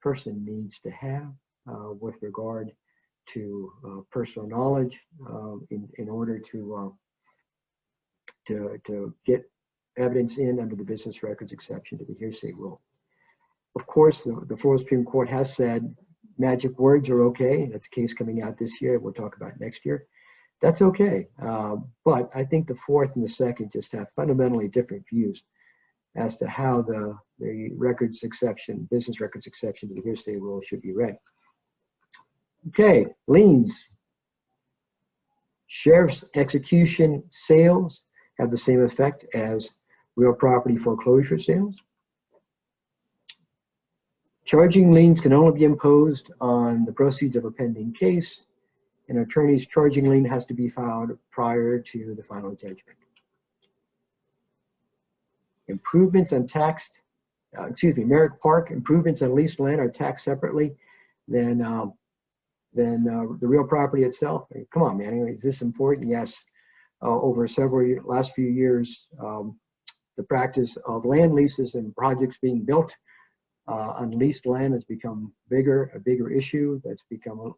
person needs to have with regard to personal knowledge in order to get evidence in under the business records exception to the hearsay rule. Of course, the Florida Supreme Court has said magic words are okay. That's a case coming out this year. We'll talk about next year. That's okay. But I think the fourth and the second just have fundamentally different views as to how the records exception, business records exception to the hearsay rule should be read. Okay, liens. Sheriff's execution sales have the same effect as real property foreclosure sales. Charging liens can only be imposed on the proceeds of a pending case. An attorney's charging lien has to be filed prior to the final judgment. improvements on Merrick Park, improvements on leased land are taxed separately than the real property itself. I mean, come on, man, is this important? Yes. Over last few years, the practice of land leases and projects being built on leased land has become a bigger issue. That's become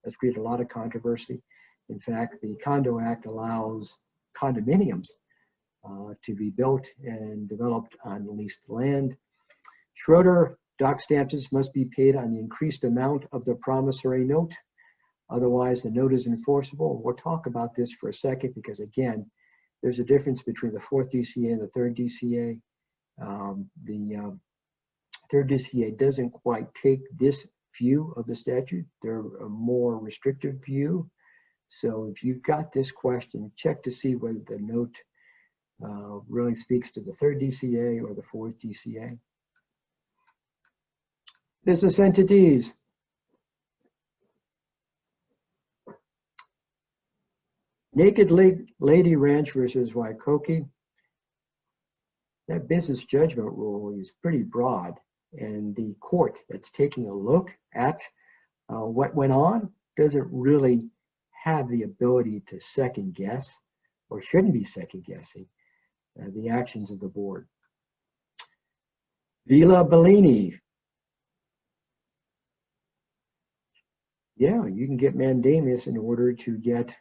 that's created a lot of controversy. In fact, the Condo Act allows condominiums to be built and developed on leased land. Schroeder, dock stamps must be paid on the increased amount of the promissory note. Otherwise, the note is enforceable. We'll talk about this for a second because, again, there's a difference between the 4th DCA and the 3rd DCA. The 3rd DCA doesn't quite take this view of the statute. They're a more restrictive view. So if you've got this question, check to see whether the note really speaks to the 3rd DCA or the 4th DCA. Business entities. Naked Lady Ranch versus Waikiki. That business judgment rule is pretty broad, and the court that's taking a look at what went on doesn't really have the ability to second guess, or shouldn't be second guessing, the actions of the board. Villa Bellini. Yeah, you can get mandamus in order to get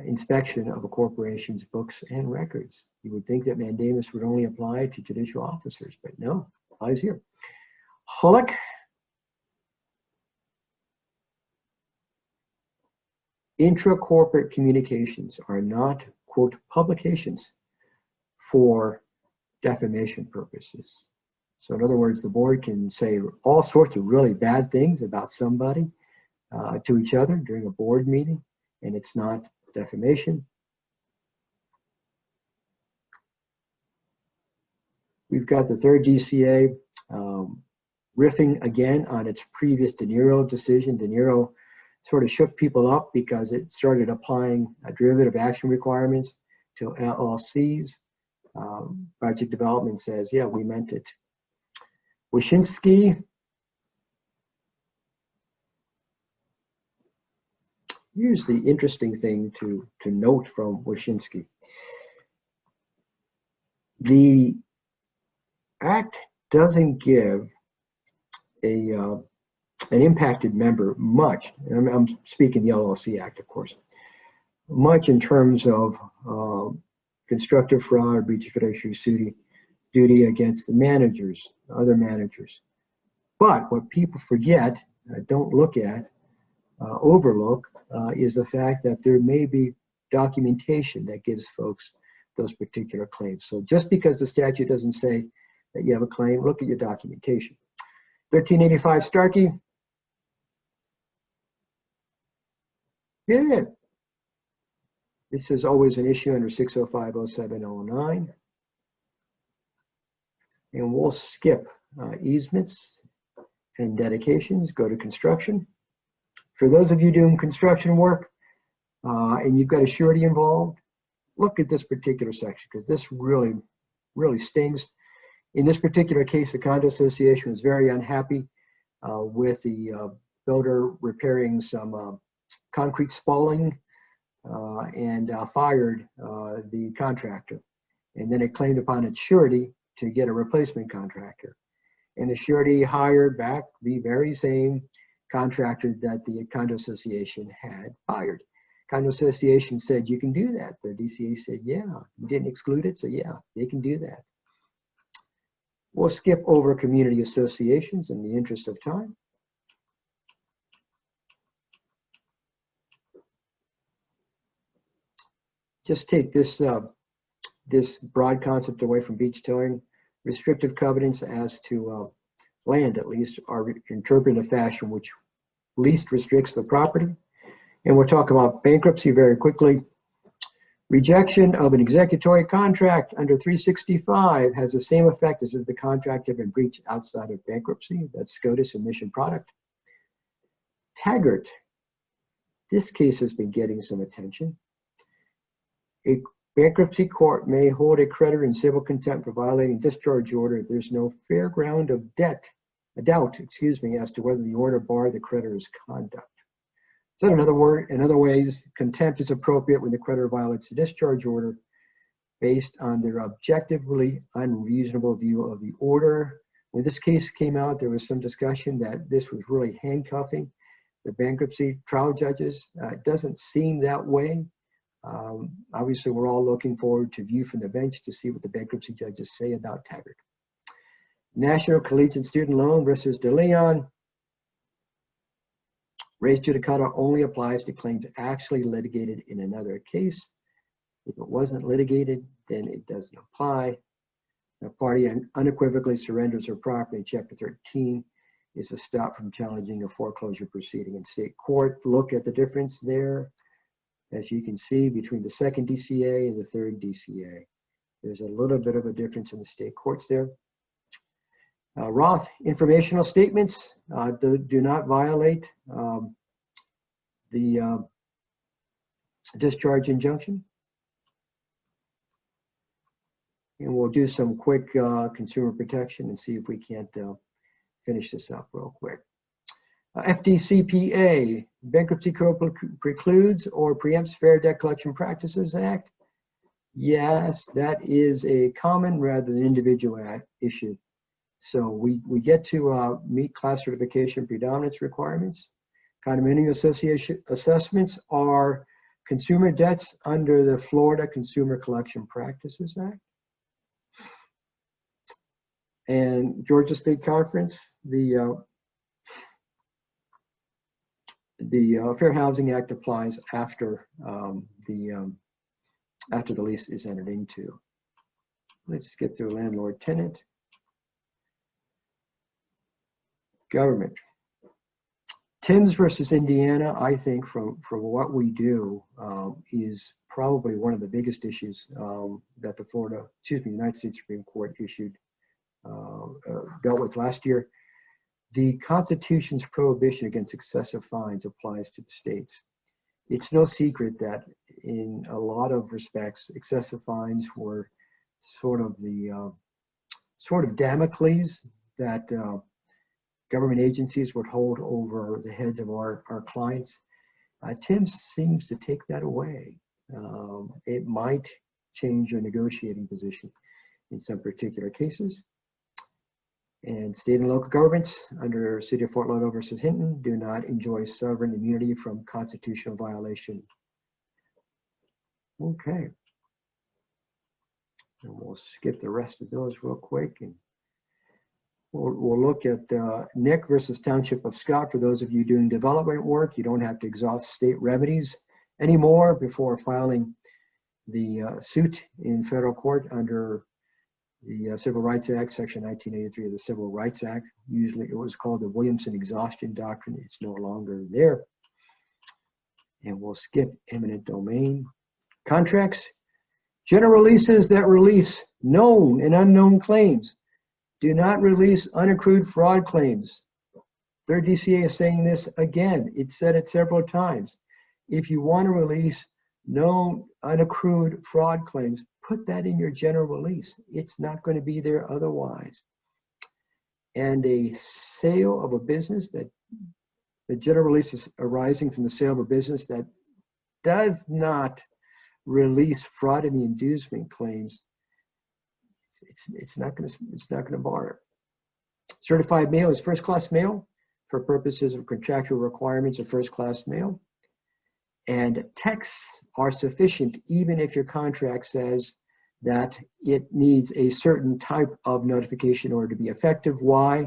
inspection of a corporation's books and records. You would think that mandamus would only apply to judicial officers, but no, it applies here. Hullock. Intra-corporate communications are not, quote, publications for defamation purposes. So in other words, the board can say all sorts of really bad things about somebody to each other during a board meeting, and it's not defamation. We've got the 3rd DCA riffing again on its previous De Niro decision. De Niro sort of shook people up because it started applying derivative action requirements to LLCs. Project Development says, yeah, we meant it. Wyszynski. Here's the interesting thing to note from Wyszynski. The act doesn't give an impacted member much, and I'm speaking the LLC Act, of course, much in terms of constructive fraud, breach of fiduciary duty against the managers, other managers. But what people forget, don't look at, overlook, is the fact that there may be documentation that gives folks those particular claims. So just because the statute doesn't say that you have a claim, look at your documentation. 1385 Starkey. Yeah. This is always an issue under 6050709. And we'll skip easements and dedications, go to construction. For those of you doing construction work and you've got a surety involved, look at this particular section because this really, really stings. In this particular case, the condo association was very unhappy with the builder repairing some concrete spalling and fired the contractor. And then it claimed upon its surety to get a replacement contractor. And the surety hired back the very same contractor that the condo association had fired. Condo association said, you can do that. The DCA said, yeah, you didn't exclude it, so yeah, they can do that. We'll skip over community associations in the interest of time. Just take this, this broad concept away from beach towing. Restrictive covenants as to land, at least, are interpreted in a fashion which least restricts the property. And we'll talk about bankruptcy very quickly. Rejection of an executory contract under 365 has the same effect as if the contract had been breached outside of bankruptcy. That's SCOTUS and Mission Product. Taggart. This case has been getting some attention. A Bankruptcy court may hold a creditor in civil contempt for violating discharge order if there's no fair ground of doubt, as to whether the order barred the creditor's conduct. So in other ways, contempt is appropriate when the creditor violates the discharge order based on their objectively unreasonable view of the order. When this case came out, there was some discussion that this was really handcuffing the bankruptcy trial judges. It doesn't seem that way. Obviously, we're all looking forward to view from the bench to see what the bankruptcy judges say about Taggart. National Collegiate Student Loan versus De Leon. Res judicata only applies to claims actually litigated in another case. If it wasn't litigated, then it doesn't apply. A party unequivocally surrenders her property in Chapter 13 is a stop from challenging a foreclosure proceeding in state court. Look at the difference there, as you can see, between the second DCA and the third DCA. There's a little bit of a difference in the state courts there. Roth informational statements do not violate the discharge injunction. And we'll do some quick consumer protection and see if we can't finish this up real quick. FDCPA, Bankruptcy Code precludes or preempts Fair Debt Collection Practices Act. Yes, that is a common rather than individual issue. So we get to meet class certification predominance requirements. Condominium association assessments are consumer debts under the Florida Consumer Collection Practices Act. And Georgia State Conference, the Fair Housing Act applies after the lease is entered into. Let's get through landlord-tenant. Government. Timms versus Indiana, I think from what we do, is probably one of the biggest issues that the United States Supreme Court dealt with last year. The Constitution's prohibition against excessive fines applies to the states. It's no secret that in a lot of respects, excessive fines were sort of Damocles that government agencies would hold over the heads of our clients. Timms seems to take that away. It might change your negotiating position in some particular cases. And state and local governments under City of Fort Lauderdale versus Hinton do not enjoy sovereign immunity from constitutional violation. Okay. And we'll skip the rest of those real quick. And we'll look at Nick versus Township of Scott. For those of you doing development work, you don't have to exhaust state remedies anymore before filing the suit in federal court under the Civil Rights Act, Section 1983 of the Civil Rights Act. Usually it was called the Williamson Exhaustion Doctrine. It's no longer there. And we'll skip eminent domain. Contracts. General releases that release known and unknown claims do not release unaccrued fraud claims. Third DCA is saying this again. It said it several times. If you want to release known unaccrued fraud claims, put that in your general release. It's not going to be there otherwise. And a sale of a business that the general release is arising from the sale of a business that does not release fraud in the inducement claims, it's not going to bar it. Certified mail is first-class mail for purposes of contractual requirements of first-class mail. And texts are sufficient even if your contract says that it needs a certain type of notification in order to be effective. Why?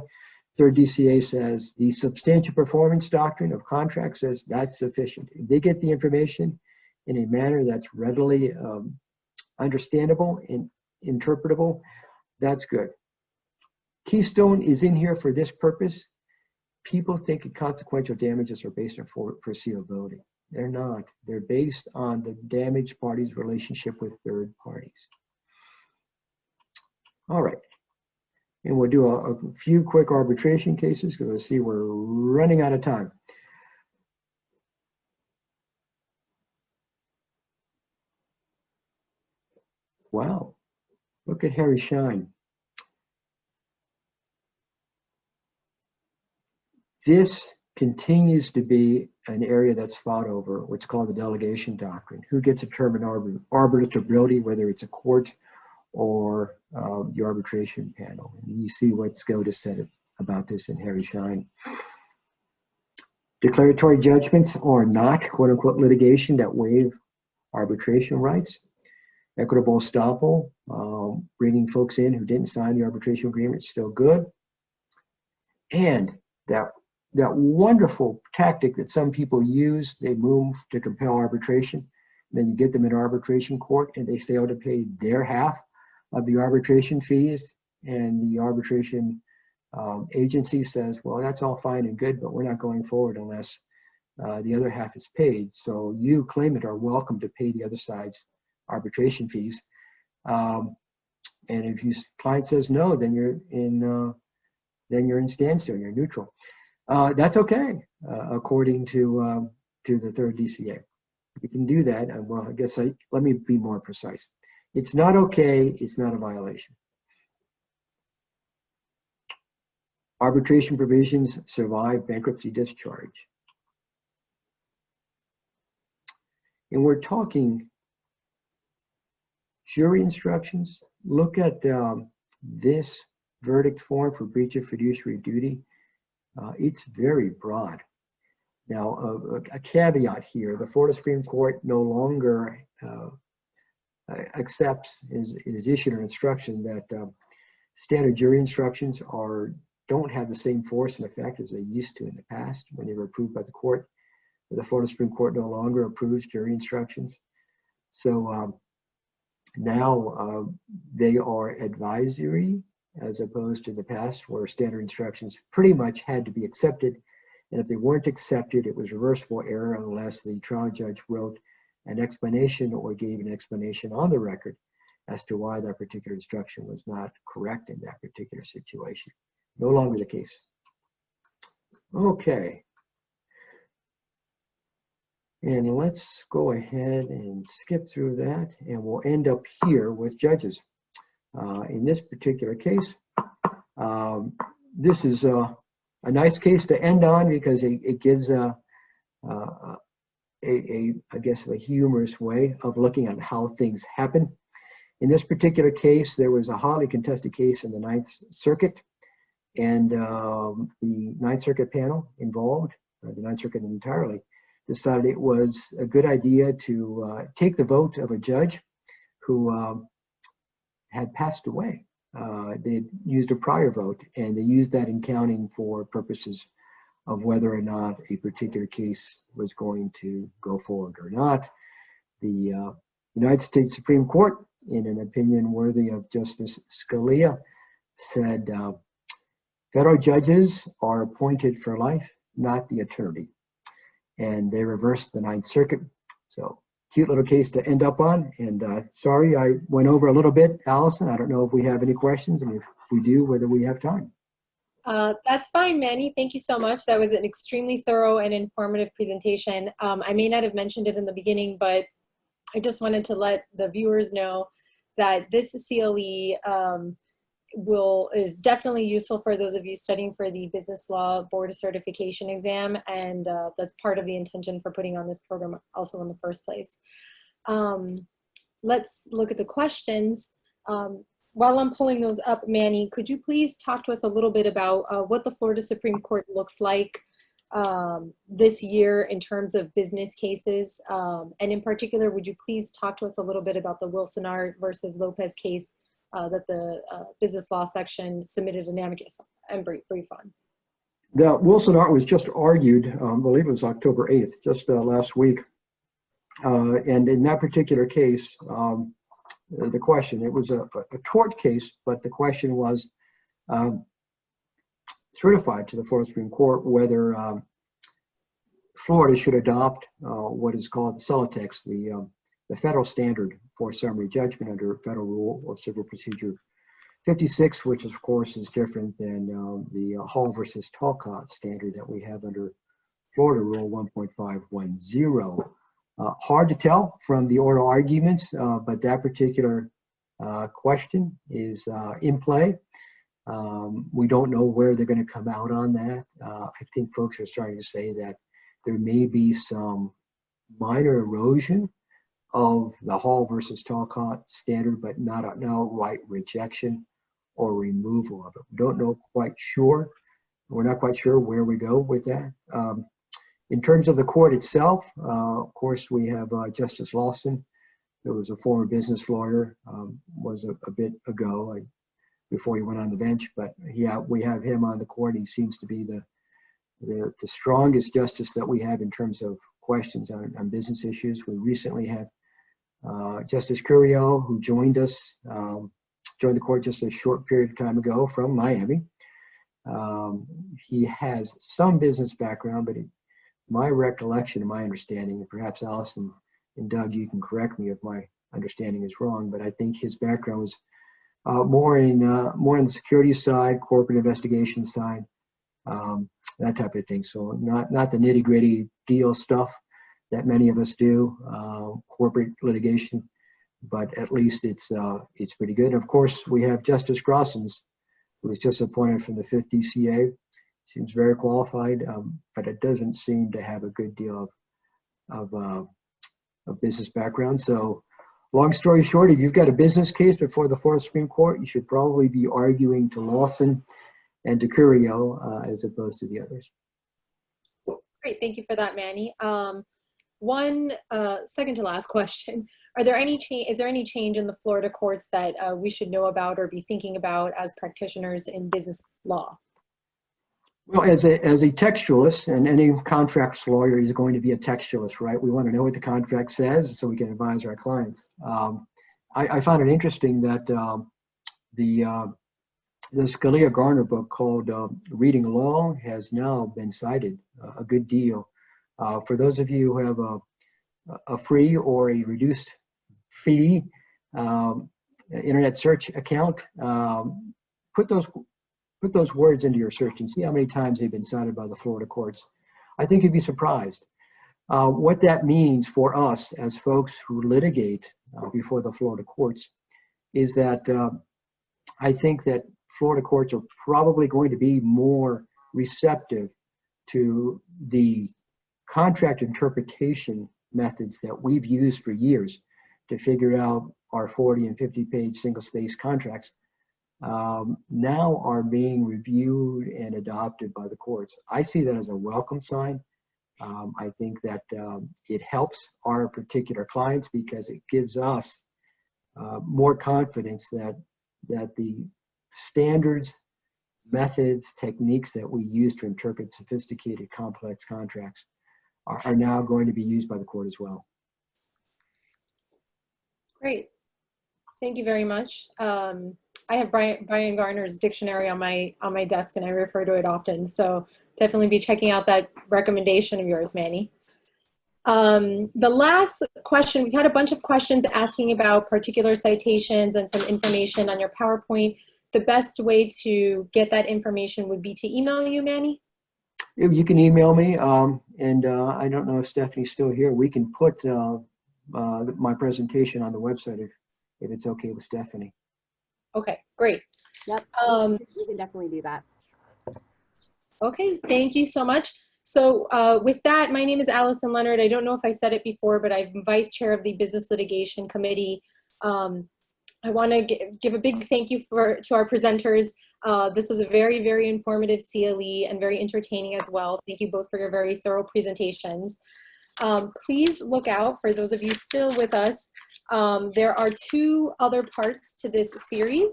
Third DCA says the substantial performance doctrine of contract says that's sufficient. If they get the information in a manner that's readily understandable and interpretable, that's good. Keystone is in here for this purpose. People think consequential damages are based on foreseeability. They're not. They're based on the damaged party's relationship with third parties. All right. And we'll do a few quick arbitration cases because I see we're running out of time. Wow, look at Harry shine. This continues to be an area that's fought over, what's called the delegation doctrine. Who gets to determine arbitrability, whether it's a court or the arbitration panel. And you see what SCOTUS said about this in Harry Shine. Declaratory judgments are not, quote unquote, litigation that waive arbitration rights. Equitable estoppel, bringing folks in who didn't sign the arbitration agreement, is still good. And that wonderful tactic that some people use, they move to compel arbitration, then you get them in arbitration court and they fail to pay their half of the arbitration fees, and the arbitration agency says, well, that's all fine and good, but we're not going forward unless the other half is paid. So you, claimant, are welcome to pay the other side's arbitration fees. And if your client says no, then you're in standstill, you're neutral. That's okay, according to the third DCA. You can do that. Well, I guess let me be more precise. It's not okay. It's not a violation. Arbitration provisions survive bankruptcy discharge. And we're talking jury instructions. Look at this verdict form for breach of fiduciary duty. It's very broad. Now, a caveat here, the Florida Supreme Court no longer accepts, is issued an instruction that standard jury instructions don't have the same force and effect as they used to in the past when they were approved by the court. The Florida Supreme Court no longer approves jury instructions. So now they are advisory, as opposed to the past where standard instructions pretty much had to be accepted. And if they weren't accepted, it was reversible error unless the trial judge wrote an explanation or gave an explanation on the record as to why that particular instruction was not correct in that particular situation. No longer the case. Okay. And let's go ahead and skip through that, and we'll end up here with judges. In this particular case, this is a nice case to end on because it gives I guess, a humorous way of looking at how things happen. In this particular case, there was a highly contested case in the Ninth Circuit, and the Ninth Circuit panel involved, the Ninth Circuit entirely, decided it was a good idea to take the vote of a judge who had passed away. They had used a prior vote, and they used that in counting for purposes of whether or not a particular case was going to go forward or not. The United States Supreme Court, in an opinion worthy of Justice Scalia, said federal judges are appointed for life, not the eternity. And they reversed the Ninth Circuit. So cute little case to end up on. And sorry, I went over a little bit, Allison. I don't know if we have any questions, and if we do, whether we have time. That's fine, Manny. Thank you so much. That was an extremely thorough and informative presentation. I may not have mentioned it in the beginning, but I just wanted to let the viewers know that this CLE is definitely useful for those of you studying for the Business Law Board Certification exam, and that's part of the intention for putting on this program also in the first place. Let's look at the questions. While I'm pulling those up, Manny, could you please talk to us a little bit about what the Florida Supreme Court looks like this year in terms of business cases? And in particular, would you please talk to us a little bit about the Wilson-Art versus Lopez case that the business law section submitted an amicus and brief on? The Wilson-Art was just argued, I believe it was October 8th, just last week. And in that particular case, the question, it was a tort case, but the question was certified to the Florida Supreme Court whether Florida should adopt what is called the Celotex, the federal standard for summary judgment under Federal Rule of Civil Procedure 56, which of course is different than the Hall versus Talcott standard that we have under Florida Rule 1.510. Hard to tell from the oral arguments, but that particular question is in play. We don't know where they're going to come out on that. I think folks are starting to say that there may be some minor erosion of the Hall versus Talcott standard, but not an outright rejection or removal of it. We don't know quite sure. We're not quite sure where we go with that. In terms of the court itself, of course, we have Justice Lawson, who was a former business lawyer, was a bit ago before he went on the bench, but we have him on the court. He seems to be the strongest justice that we have in terms of questions on business issues. We recently had Justice Curio, who joined us, joined the court just a short period of time ago from Miami. He has some business background, but my recollection and my understanding, and perhaps Allison and Doug, you can correct me if my understanding is wrong, but I think his background was more in the security side, corporate investigation side, that type of thing. So not the nitty gritty deal stuff that many of us do, corporate litigation, but at least it's pretty good. And of course, we have Justice Grossens, who was just appointed from the 5th DCA. Seems very qualified, but it doesn't seem to have a good deal of business background. So long story short, if you've got a business case before the Florida Supreme Court, you should probably be arguing to Lawson and to Curio as opposed to the others. Great, thank you for that, Manny. One second to last question. Is there any change in the Florida courts that we should know about or be thinking about as practitioners in business law? Well, as a textualist, and any contracts lawyer is going to be a textualist, right? We want to know what the contract says so we can advise our clients. I found it interesting that the Scalia Garner book called Reading Law has now been cited a good deal. For those of you who have a free or a reduced fee internet search account, put those words into your search and see how many times they've been cited by the Florida courts. I think you'd be surprised. What that means for us as folks who litigate before the Florida courts is that I think that Florida courts are probably going to be more receptive to the contract interpretation methods that we've used for years to figure out our 40 and 50-page single-space contracts. Now are being reviewed and adopted by the courts. I see that as a welcome sign. I think that it helps our particular clients because it gives us more confidence that the standards, methods, techniques that we use to interpret sophisticated, complex contracts are now going to be used by the court as well. Great. Thank you very much. I have Brian Garner's dictionary on my desk, and I refer to it often. So definitely be checking out that recommendation of yours, Manny. The last question, we've had a bunch of questions asking about particular citations and some information on your PowerPoint. The best way to get that information would be to email you, Manny? You can email me, and I don't know if Stephanie's still here. We can put my presentation on the website if it's okay with Stephanie. Okay, great. Yep, we can definitely do that. Okay, thank you so much. So with that, my name is Allison Leonard. I don't know if I said it before, but I'm vice chair of the Business Litigation Committee. I want to give a big thank you to our presenters. This was a very, very informative CLE and very entertaining as well. Thank you both for your very thorough presentations. Please look out for those of you still with us. There are 2 other parts to this series.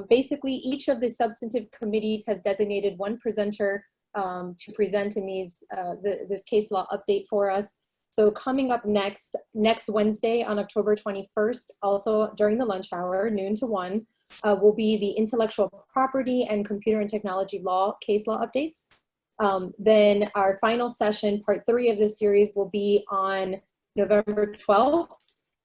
Basically, each of the substantive committees has designated one presenter to present in this case law update for us. So coming up next Wednesday on October 21st, also during the lunch hour, noon to 1, will be the intellectual property and computer and technology law case law updates. Then our final session, part 3 of this series, will be on November 12th,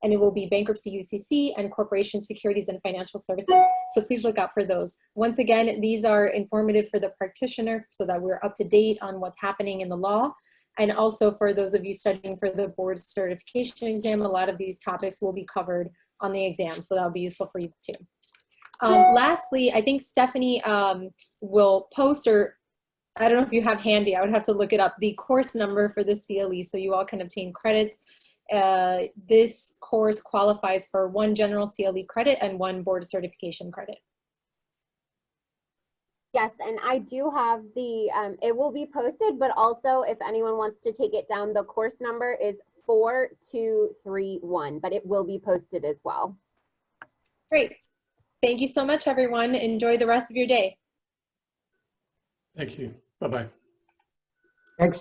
and it will be bankruptcy UCC and corporation securities and financial services. So please look out for those. Once again, these are informative for the practitioner so that we're up to date on what's happening in the law. And also for those of you studying for the board certification exam, a lot of these topics will be covered on the exam. So that'll be useful for you too. Lastly, I think Stephanie will post, or I don't know if you have handy, I would have to look it up, the course number for the CLE so you all can obtain credits. This course qualifies for 1 general CLE credit and 1 board certification credit. Yes, and I do have the, it will be posted, but also if anyone wants to take it down, the course number is 4231, but it will be posted as well. Great. Thank you so much, everyone. Enjoy the rest of your day. Thank you. Bye-bye. Thanks.